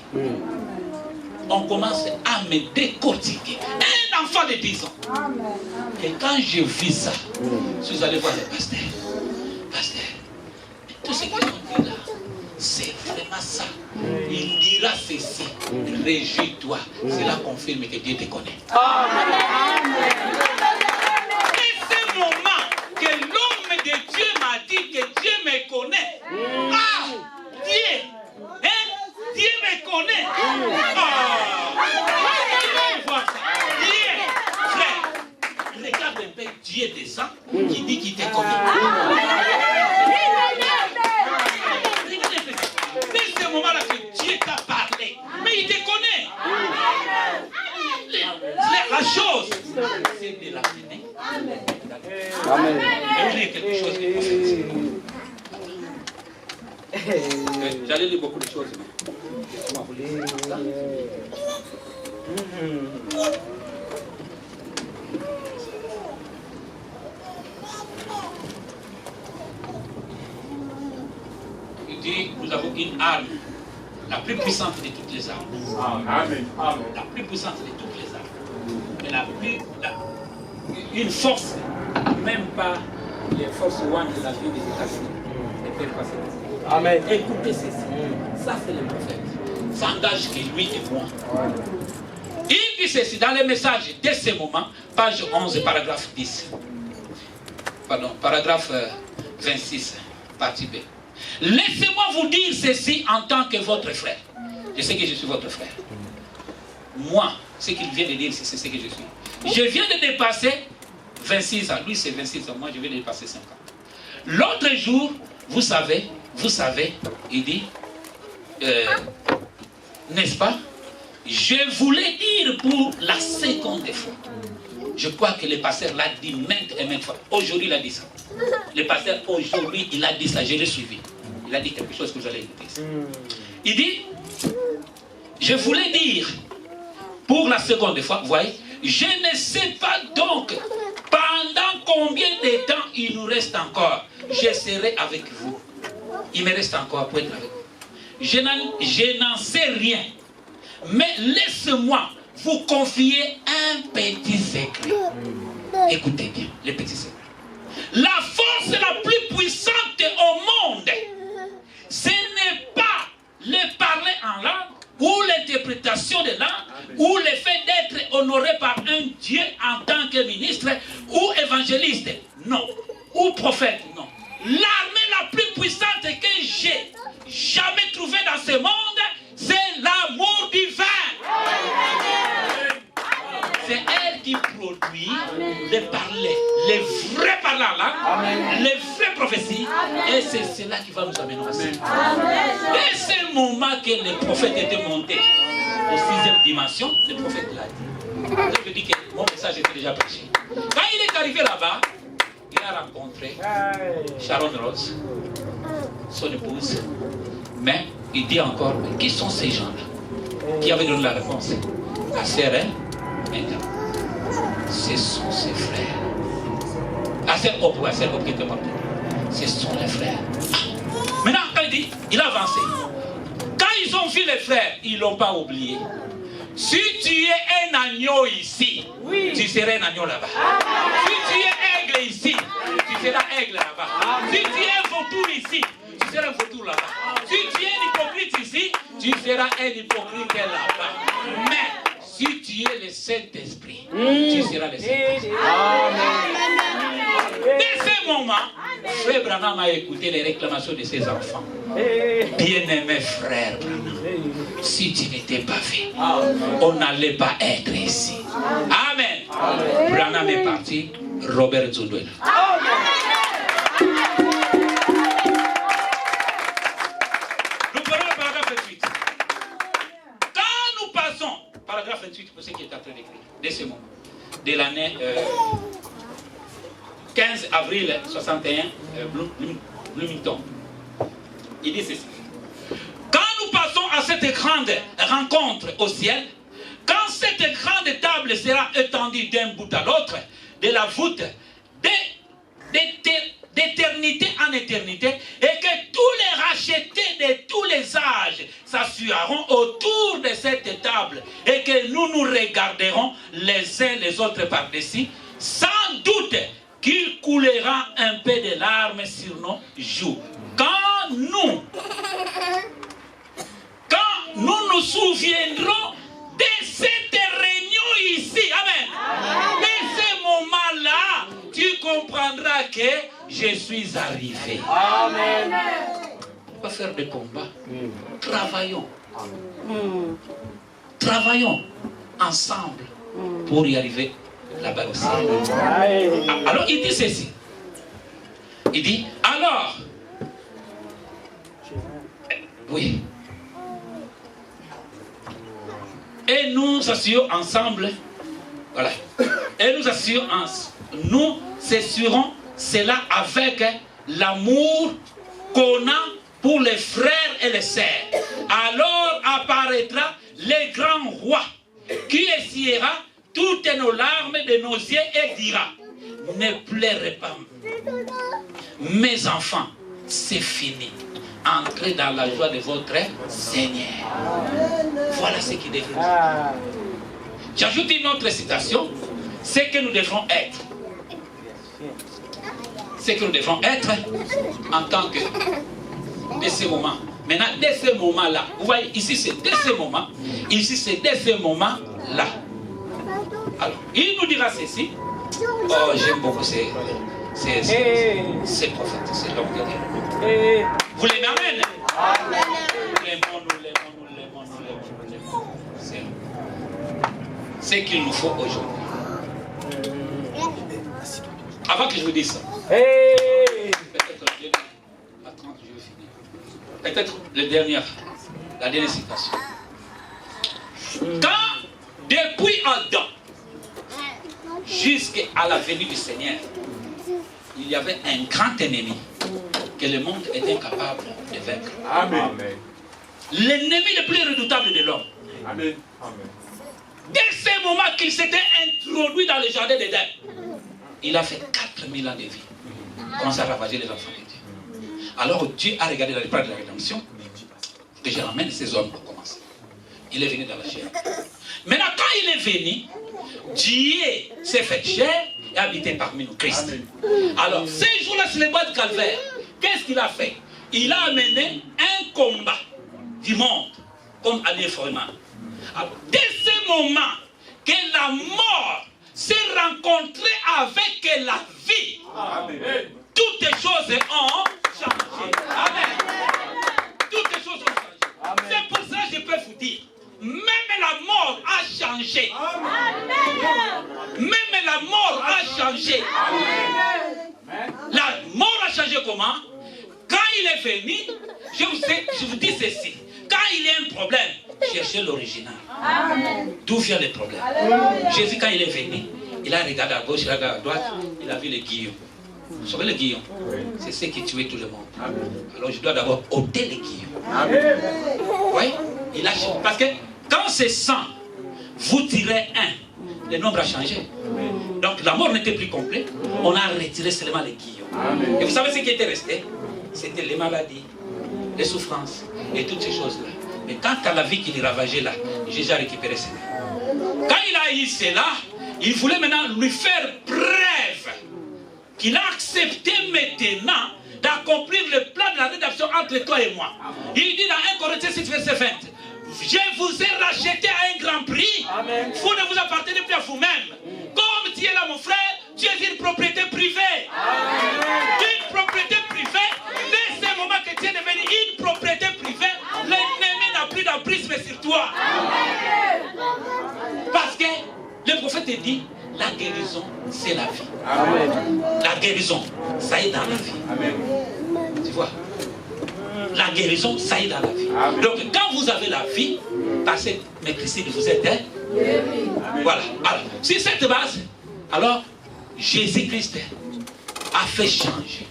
On commence à me décortiquer. Un enfant de 10 ans. Et quand je vis ça, je suis allé voir le pasteur. Pasteur, tout ce qu'ils ont dit là, c'est vraiment ça. Il dira ceci. Réjouis-toi. Cela confirme que Dieu te connaît. Et ce moment que l'homme de Dieu m'a dit que Dieu Dieu descend, qui dit qu'il t'est connu. Dès ce moment-là que Dieu t'a parlé, mais il te connaît. La chose, c'est de l'amener.
Amen.
Et vous dire quelque chose de prophétique. J'allais lire beaucoup de choses. Il dit, nous avons une arme, la plus puissante de toutes les armes.
Amen.
La plus puissante de toutes les armes. Mais une force, même pas les forces one de la vie des États-Unis ne peuvent pas s'éteindre.
Amen.
Écoutez ceci. Ça, c'est le prophète. Ça engage que lui et moi. Il dit ceci dans les messages dès ce moment, page 11, paragraphe 10. Pardon, paragraphe 26, partie B. Laissez-moi vous dire ceci en tant que votre frère. Je sais que je suis votre frère. Moi, ce qu'il vient de dire, c'est ce que je suis. Je viens de dépasser 26 ans. Lui, c'est 26 ans. Moi, je viens de dépasser 50. L'autre jour, vous savez, il dit, n'est-ce pas? Je voulais dire pour la seconde fois. Je crois que le pasteur l'a dit maintes et maintes fois. Aujourd'hui, il a dit ça. Le pasteur, aujourd'hui, il a dit ça. Je l'ai suivi. Il a dit quelque chose que vous allez écouter. Il dit, je voulais dire, pour la seconde fois, vous voyez, je ne sais pas donc pendant combien de temps il nous reste encore. Je serai avec vous. Il me reste encore pour être avec vous. Je n'en sais rien. Mais laisse-moi vous confier un petit secret. Écoutez bien, le petit secret. La force la plus puissante au monde, ce n'est pas le parler en langue, ou l'interprétation de langue, ou le fait d'être honoré par un Dieu en tant que ministre, ou évangéliste, non, ou prophète, non. L'armée la plus puissante que j'ai jamais trouvée dans ce monde, c'est l'amour divin. C'est elle qui produit les parler, les vrais parlants là, les vraies prophéties, et c'est cela qui va nous amener au ciel. Dès ce moment que le prophète était monté aux 6e dimension, le prophète l'a dit. Je dis que mon message était déjà prêché. Quand il est arrivé là-bas, il a rencontré Sharon Rose, son épouse, mais il dit encore, mais qui sont ces gens-là qui avaient donné la réponse? La sœur, ce sont ses frères. La sœur Hope qui était morte. Ce sont les frères. Maintenant, quand il dit, il a avancé. Quand ils ont vu les frères, ils ne l'ont pas oublié. Si tu es un agneau ici, tu seras un agneau là-bas. Si tu es aigle ici, tu seras aigle là-bas. Si tu es un vautour ici, tu seras un vautour là-bas. Si tu es un hypocrite ici, tu seras un hypocrite là-bas. Mais si tu es le Saint-Esprit, tu seras le Saint-Esprit. Dès ce moment, Frère Branham a écouté les réclamations de ses enfants. Bien-aimé frère Branham, si tu n'étais pas fait, on n'allait pas être ici. Amen. Branham est parti, Robert Zodouel. Nous prenons le paragraphe 28. Quand nous passons, paragraphe 28, pour ce qui est en train d'écrire, dès ce moment, de l'année 15 avril 61, Bloomington. Il dit ceci. Quand nous passons à cette grande rencontre au ciel, quand cette grande table sera étendue d'un bout à l'autre, de la voûte d'éternité en éternité, et que tous les rachetés de tous les âges s'assureront autour de cette table, et que nous nous regarderons les uns les autres par-dessus, sans doute qu'il coulera un peu de larmes sur nos joues. Quand nous nous souviendrons de cette réunion ici, amen. Dès ce moment-là, tu comprendras que je suis arrivé. Amen. On va faire des combats. Travaillons. Travaillons ensemble pour y arriver là-bas aussi. Alors il dit ceci. Il dit, alors, oui. Et nous assurons ensemble, voilà. Et nous assurons, nous assurons cela avec l'amour qu'on a pour les frères et les sœurs. Alors apparaîtra le grand roi qui essuiera toutes nos larmes de nos yeux et dira, ne pleurez pas, mes enfants, c'est fini. Entrez dans la joie de votre Seigneur. Voilà ce qui devrait être. J'ajoute une autre citation. Ce que nous devrons être. Ce que nous devrons être en tant que de ce moment. Maintenant, dès ce moment-là, vous voyez, ici c'est dès ce moment, ici c'est dès ce moment-là. Alors, il nous dira ceci. Oh, j'aime beaucoup ces prophètes, c'est l'homme de Dieu. Vous l'aimez, amen? Nous l'aimons. C'est ce qu'il nous faut aujourd'hui. Avant que je vous dise ça, peut-être la dernière citation. Quand, depuis Adam, jusqu'à la venue du Seigneur, il y avait un grand ennemi que le monde est incapable de vaincre.
Amen.
L'ennemi le plus redoutable de l'homme.
Amen.
Dès ce moment qu'il s'était introduit dans le jardin d'Éden, il a fait 4000 ans de vie. Il commence à ravager les enfants de Dieu. Alors Dieu a regardé dans les plans de la rédemption que je ramène ces hommes pour commencer. Il est venu dans la chair. Maintenant, quand il est venu, Dieu s'est fait chair et habité parmi nous, Christ. Alors, ces jours-là, sur les bois de Calvaire, qu'est-ce qu'il a fait? Il a amené un combat du monde comme à l'effrayement. Alors, dès ce moment que la mort s'est rencontrée avec la vie, toutes les choses ont changé. Amen. Toutes les choses ont changé. C'est pour ça que je peux vous dire, même la mort a changé. Même la mort a changé. La mort a changé comment? Quand il est venu, je vous dis ceci. Quand il y a un problème, cherchez l'original. D'où vient le problème? Jésus, quand il est venu, il a regardé à gauche, il a regardé à droite, il a vu les guillons. Vous savez les guillons? C'est ce qui tuait tout le monde. Alors je dois d'abord ôter les guillons. Oui, il a changé. Parce que quand c'est 100, vous tirez un, le nombre a changé. Donc la mort n'était plus complète, on a retiré seulement les guillons. Et vous savez ce qui était resté? C'était les maladies, les souffrances et toutes ces choses-là. Mais quant à la vie qu'il ravageait là, Jésus a récupéré cela. Quand il a eu cela, il voulait maintenant lui faire preuve qu'il a accepté maintenant d'accomplir le plan de la rédemption entre toi et moi. Il dit dans 1 Corinthiens 6, verset 20, je vous ai racheté à un grand prix. Amen. Vous ne vous appartenez plus à vous-même. Comme tu es là, mon frère, tu es une propriété privée. Une propriété privée, dès ce moment que tu es devenu une propriété privée, l'ennemi n'a plus d'emprise sur toi. Parce que le prophète dit, la guérison, c'est la vie. Amen. La guérison, ça est dans la vie. Amen. Tu vois? La guérison, ça est dans la vie. Amen. Donc, quand vous avez la vie, parce que mes Christine, vous êtes voilà. Alors, sur cette base, alors, Jésus-Christ a fait changer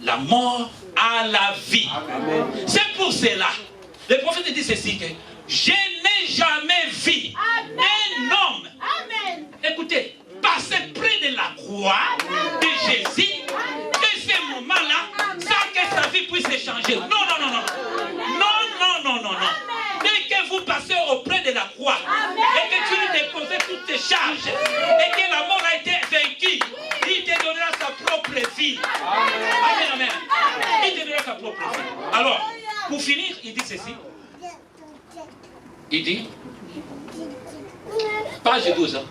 la mort à la vie. C'est pour cela, le prophète dit ceci, que je n'ai jamais vu un homme, écoutez, passer près de la croix de Jésus, et ce moment-là, sans que sa vie puisse changer. Non. Dès que vous passez auprès de la croix, et que tu lui déposes toutes tes charges, et que la mort a été vaincue, il te donnera sa propre vie. Amen. Il te donnera sa propre vie. Alors, pour finir, il dit ceci. Il dit, page 12,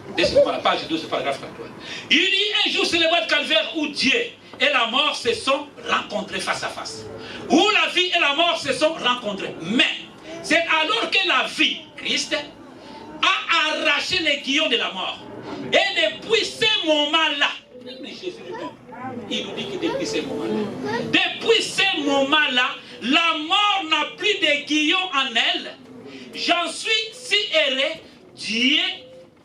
page 12, paragraphe 33. Il dit, un jour c'est le bois de Calvaire où Dieu et la mort se sont rencontrés face à face. Où la vie et la mort se sont rencontrés. Mais, c'est alors que la vie, Christ, a arraché les guillons de la mort. Et depuis moment-là, mais Jésus lui-même, il nous dit que depuis ce moment-là, depuis ce moment-là, la mort n'a plus d'aiguillon en elle. J'en suis si heureux. Dieu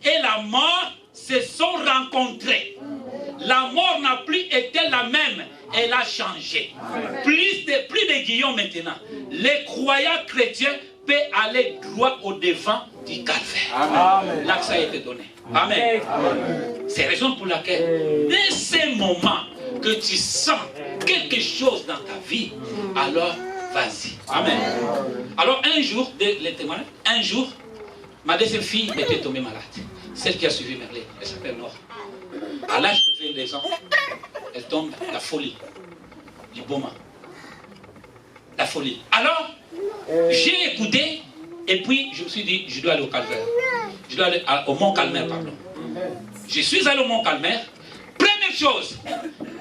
et la mort se sont rencontrés. La mort n'a plus été la même. Elle a changé. Plus d'aiguillons maintenant. Les croyants chrétiens peuvent aller droit au devant du calvaire. Là que ça a été donné. Amen. C'est la raison pour laquelle, dès ce moment que tu sens quelque chose dans ta vie, alors vas-y. Amen. Alors un jour, les témoins, un jour, ma deuxième fille était tombée malade. Celle qui a suivi Merlin, elle s'appelle Nora. À l'âge de 22 ans, elle tombe, la folie, du moment. La folie. Alors, j'ai écouté, et puis je me suis dit, je dois aller au calvaire. Je dois aller au Mont Calvaire, pardon. Je suis allé au Mont Calvaire. Première chose,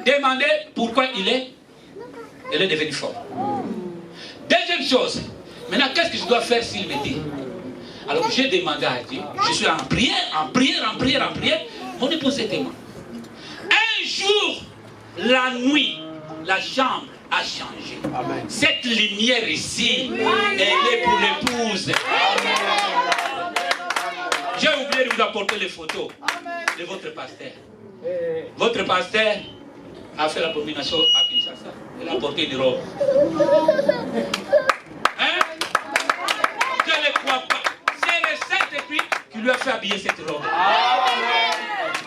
demander pourquoi elle est devenue forte. Deuxième chose, maintenant qu'est-ce que je dois faire s'il me dit? Alors j'ai demandé à Dieu, je suis en prière. Mon épouse était moi. Un jour, la nuit, la chambre a changé. Amen. Cette lumière ici, elle est pour l'épouse. J'ai oublié de vous apporter les photos de votre pasteur. Votre pasteur a fait l'abomination à Kinshasa. Il a porté une robe. Hein? Je ne le crois pas. C'est le Saint-Esprit qui lui a fait habiller cette robe.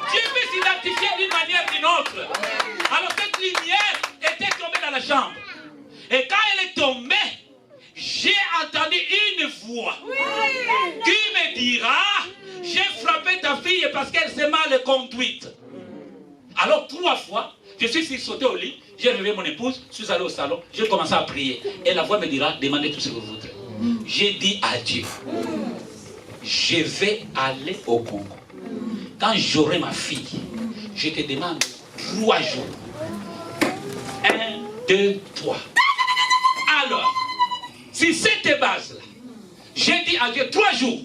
Dieu peut s'identifier d'une manière ou d'une autre. Alors cette lumière était tombée dans la chambre. Et quand elle est tombée, j'ai entendu une voix qui me dira, j'ai frappé ta fille parce qu'elle s'est mal conduite. Alors 3 fois, je suis sauté au lit, j'ai réveillé mon épouse, je suis allé au salon, j'ai commencé à prier. Et la voix me dira, demandez tout ce que vous voudrez. J'ai dit à Dieu, je vais aller au Congo. Quand j'aurai ma fille, je te demande 3 jours. 1, 2, 3. Alors, si cette base-là, j'ai dit à Dieu 3 jours.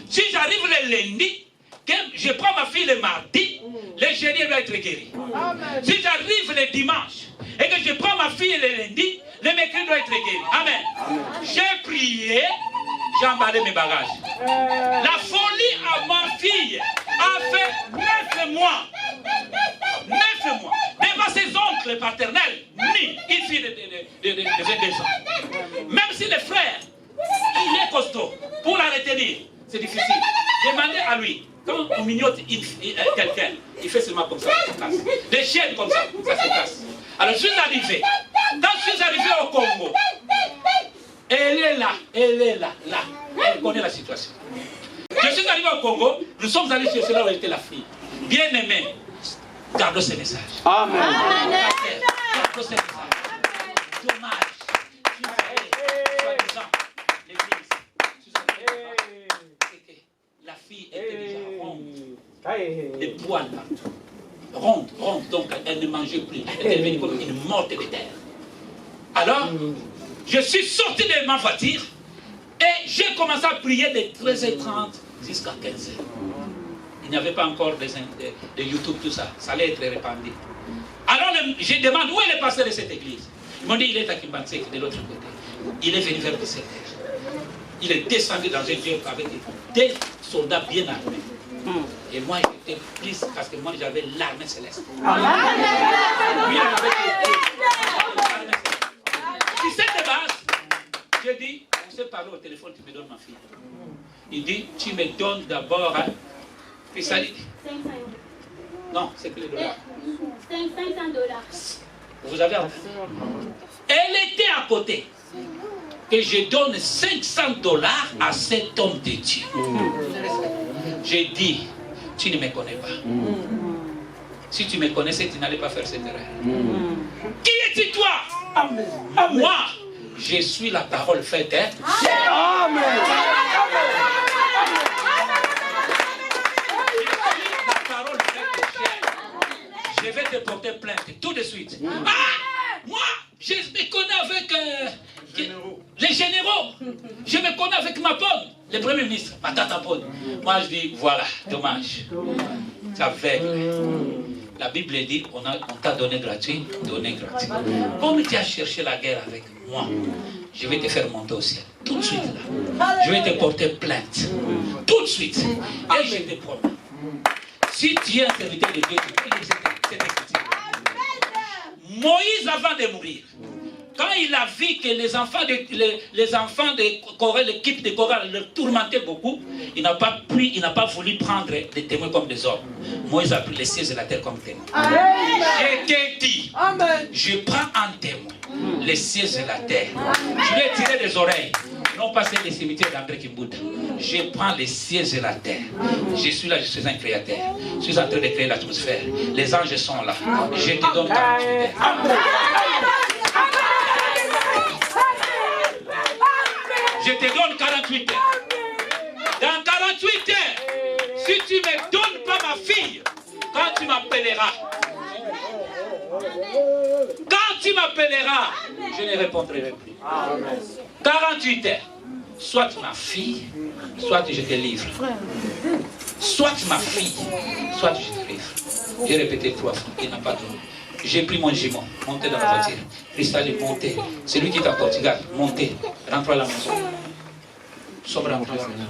Si j'arrive le lundi, que je prends ma fille le mardi, le jeudi elle doit être guéri. Si j'arrive le dimanche et que je prends ma fille le lundi, le mercredi doit être guéri. Amen. J'ai prié, j'ai emballé mes bagages. La folie à ma fille a fait 9 mois. 9 mois. Devant ses oncles paternels, ni une fille de 22 ans. Même si le frère, il est costaud, pour la retenir, c'est difficile. Demandez à lui. Quand on mignote quelqu'un, il fait seulement comme ça, ça se casse. Des chiennes comme ça se casse. Alors je suis arrivé. Quand je suis arrivé au Congo, elle est là. Elle connaît la situation. Je suis arrivé au Congo, nous sommes allés chercher là où était la fille. Bien aimée, gardons ce message. Amen. Gardons ce message. Dommage. La fille était déjà ronde, des poils partout. Ronde, donc elle ne mangeait plus. Elle était devenue comme une morte de terre. Alors, je suis sorti de ma voiture et j'ai commencé à prier de 13h30 jusqu'à 15h. Il n'y avait pas encore de YouTube, tout ça. Ça allait être répandu. Alors, je demande où est le pasteur de cette église. Ils m'ont dit, il est à Kimbansek, de l'autre côté. Il est venu vers 17h. Il est descendu dans un Dieu avec des soldats bien armés. Et moi, j'étais plus parce que moi, j'avais l'armée céleste. Lui, il avait si cette base, j'ai dit, on s'est parlé au téléphone, tu me donnes ma fille. Il dit, tu me donnes d'abord, hein, puis ça dit,
500 €.
non, c'est que les dollars.
500 $.
Vous avez entendu? Elle était à côté. Que je donne 500 $ à cet homme de Dieu. J'ai dit, tu ne me connais pas. Si tu me connaissais, tu n'allais pas faire cette erreur. Qui es-tu toi? Amen. Moi, je suis la parole faite. Hein? Amen. La parole faite. Je vais te porter plainte tout de suite. Ah, moi, je me connais avec les généraux. Je me connais avec ma pomme, le premier ministre, ma tata pomme. Moi, je dis, voilà, dommage. C'est aveugle. La Bible dit, on t'a donné gratuit, donné gratuit. Comme tu as cherché la guerre avec moi, je vais te faire monter au ciel. Tout de suite là. Je vais te porter plainte. Tout de suite. Et je te promets. Si tu es un serviteur de Dieu, tu peux lire cette écriture. Moïse, avant de mourir, quand il a vu que les enfants de Corée, l'équipe de Corée le tourmentait beaucoup, il n'a pas voulu prendre des témoins comme des hommes. Moïse a pris les cieux et la terre comme témoins. Je t'ai dit, je prends un témoin, les cieux et la terre. Je vais tirer des oreilles, non pas celles des cimetières d'André Kimbouda. Je prends les cieux et la terre. Je suis là, je suis un créateur. Je suis en train de créer l'atmosphère. Les anges sont là. Je te donne 48 heures. Je te donne 48 heures. Dans 48 heures, si tu ne me donnes pas ma fille, quand tu m'appelleras, je ne répondrai plus. 48 heures. Soit ma fille, soit je te livre. Soit ma fille, soit je te livre. J'ai répété 3 fois, il n'a pas donné. J'ai pris mon jumeau, monté dans la voiture. Cristal est monté. C'est lui qui est à Portugal, monté. Rentre à la maison. Sommes rentrés à la maison.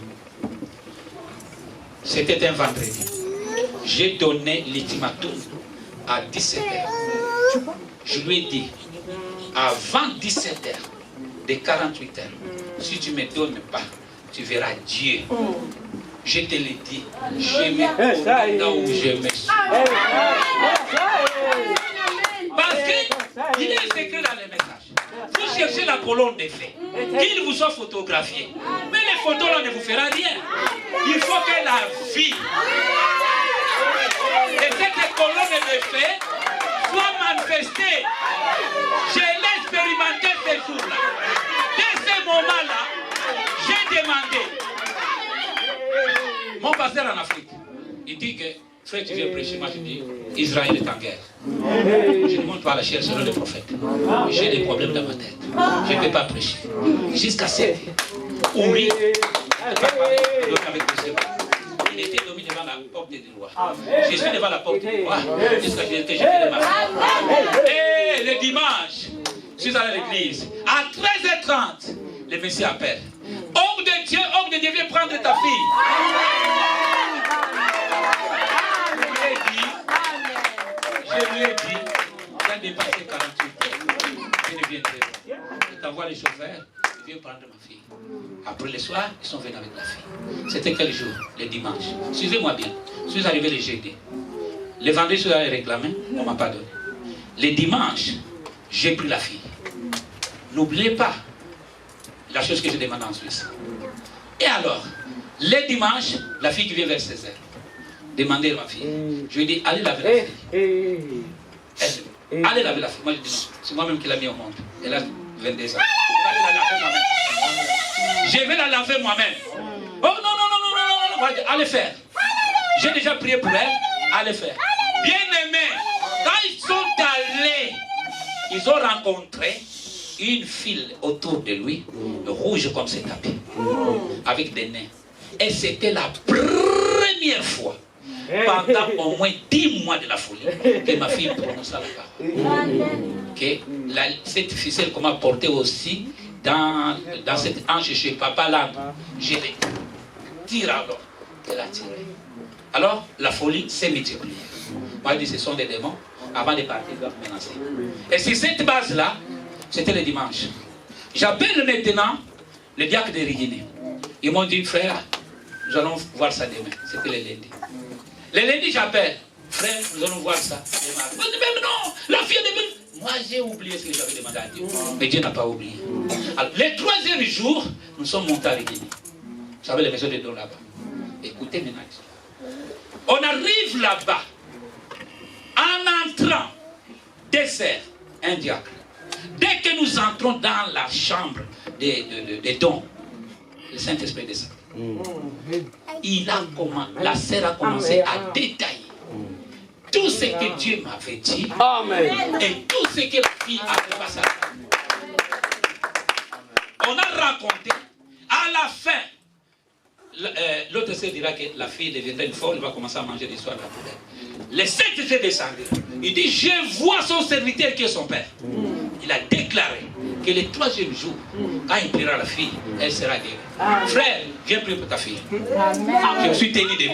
C'était un vendredi. J'ai donné l'ultimatum à 17h. Je lui ai dit, avant 17h, de 48 heures, si tu ne me donnes pas, tu verras Dieu. Je te l'ai dit, je me connais là où je me suis. Parce qu'il est secret dans les messages. Vous cherchez la colonne des faits, qu'il vous soit photographié. Mais les photos là ne vous feront rien. Il faut que la vie de cette colonne de faits soit manifestée. Je l'ai expérimenté ce jour-là. Dès ce moment-là, j'ai demandé. Mon pasteur en Afrique, il dit que, frère, tu viens prêcher, moi je dis, Israël est en guerre. Je ne monte pas la chair selon le prophète. J'ai des problèmes dans ma tête. Je ne peux pas prêcher. Jusqu'à 7 heures. Ouri, il était dormi devant la porte du roi. Je suis devant la porte du roi jusqu'à ce que j'ai fait ma femme. Et le dimanche, je suis allé à l'église. À 13h30, le monsieur appelle. Homme de Dieu, viens prendre ta fille. Je lui ai dit, j'ai dépassé 48 heures. Je ne viendrai pas. Je t'envoie les chauffeurs, viens prendre ma fille. Après le soir, ils sont venus avec la fille. C'était quel jour? Le dimanche. Suivez-moi bien. Je suis arrivé le jeudi. Le vendredi, je suis allé réclamer, on ne m'a pas donné. Le dimanche, j'ai pris la fille. N'oubliez pas la chose que je demande en Suisse. Et alors, le dimanche, la fille qui vient vers 16h, demandez à ma fille. Je lui ai dit, allez laver la fille. Elle, allez laver la fille. Moi, je dis non, c'est moi-même qui l'ai mis au monde. Elle a 22 ans. Allez la laver moi-même. Je vais la laver moi-même. Oh non, allez faire. J'ai déjà prié pour elle, allez faire. Bien aimé, quand ils sont allés, ils ont rencontré une file autour de lui, rouge comme ses tapis, avec des nains. Et c'était la première fois, pendant au moins 10 mois de la folie, que ma fille prononça la parole. Que cette ficelle qu'on m'a portée aussi dans cette hanche chez Papa Land, je l'ai tiré alors. Elle a tiré. Alors, la folie s'est multipliée. Moi, je dis, ce sont des démons. Avant de partir, ils doivent menacer. Et sur cette base-là, c'était le dimanche. J'appelle maintenant le diacre de Rigini. Ils m'ont dit, frère, nous allons voir ça demain. C'était le lundi. Le lundi, j'appelle. Frère, nous allons voir ça demain. Mais non, la fille de demain. Moi, j'ai oublié ce que j'avais demandé à Dieu. Mais Dieu n'a pas oublié. Alors, le 3e jour, nous sommes montés à Rigini. Vous savez, les maisons de dons là-bas. Écoutez maintenant. On arrive là-bas. En entrant, dessert, un diacre. Dès que nous entrons dans la chambre des dons, le Saint-Esprit descend. La sœur a commencé à détailler tout ce que Dieu m'avait dit. Amen. Et tout ce que la fille avait passé. On a raconté à la fin. l'autre sœur dira que la fille deviendra une folle, va commencer à manger des soirs de la poubelle. Les 7 étaient descendus. Il dit, je vois son serviteur qui est son père. Il a déclaré que le 3e jour, quand il priera la fille, elle sera guérie. Frère, viens prier pour ta fille. Je suis tenu debout.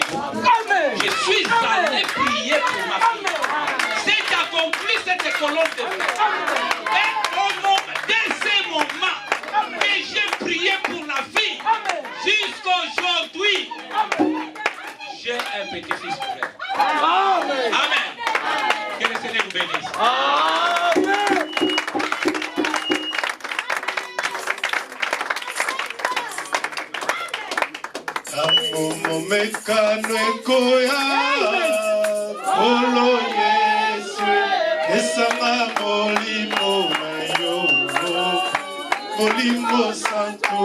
Je suis allé prier pour ma fille. C'est accompli cette colonne de feu. Et dès ce moment que j'ai prié pour la fille, jusqu'aujourd'hui, j'ai un petit-fils pour elle. Amen. Que le Seigneur vous bénisse.
Mekano ekoya Kolo Yesu Esama molimo na yo Molimo santo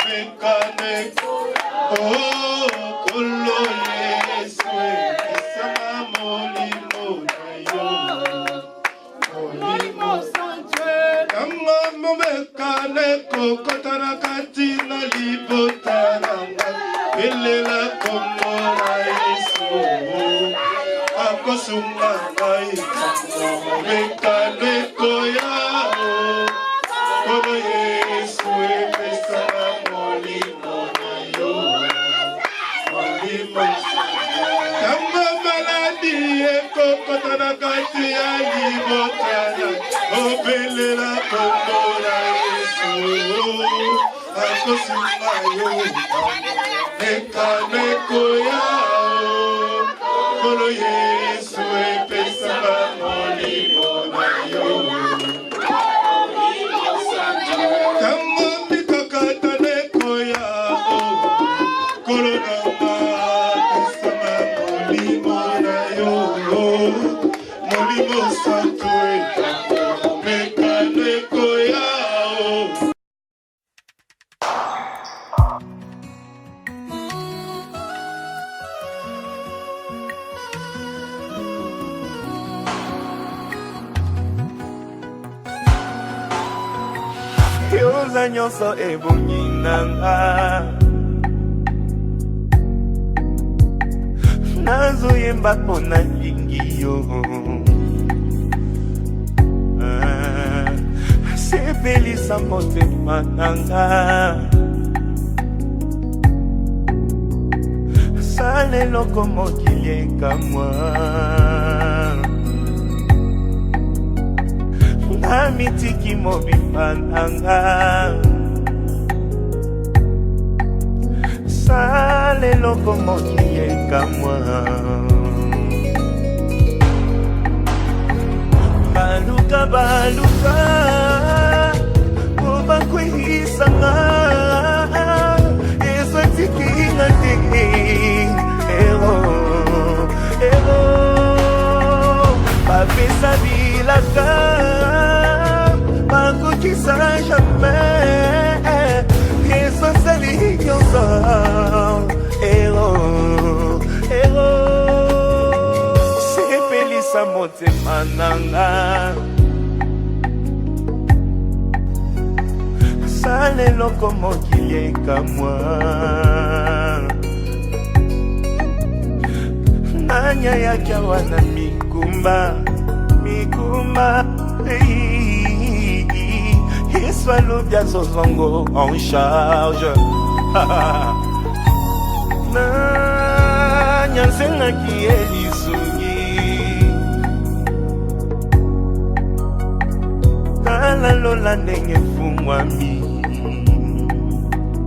Mekano ekoya Oh Kolo Yesu Esama molimo na yo Molimo santo Kama mekano ekokotana katina libotaranga Belela komora Yesu Akosunga ngai Mekane koya Kono Yesu Epesa molimo na yo Molimo Kama maladi ekokotana kati ya libotana Belela komora Yesu Akosunga yo Mekane koya Kono Yesu epesa molimo na yo Kama mikakata ne koya Kono nama epesa molimo na yo Molimo santo Mekane koya Yoza nyonso ebongi nanga nazoyemba mpo nalingi yo sepelisa motema nanga sala eloko mokili ekamwa Amitiki mobimba nanga Sale loko mokili ekamwa Baluka baluka Obakwehisanga Eswatikinga te Ero Ero Bapesa bilaka Bakukisa jamais Yesu sali nyonso Ero Ero Sepelisa motema nanga Sala eloko mokili ekamwa Nanya yaki awa na mikumba Mikumba Yesu alobi azozongo en charge Nanya nsengaki elisungi Tala lola ndenge fumwami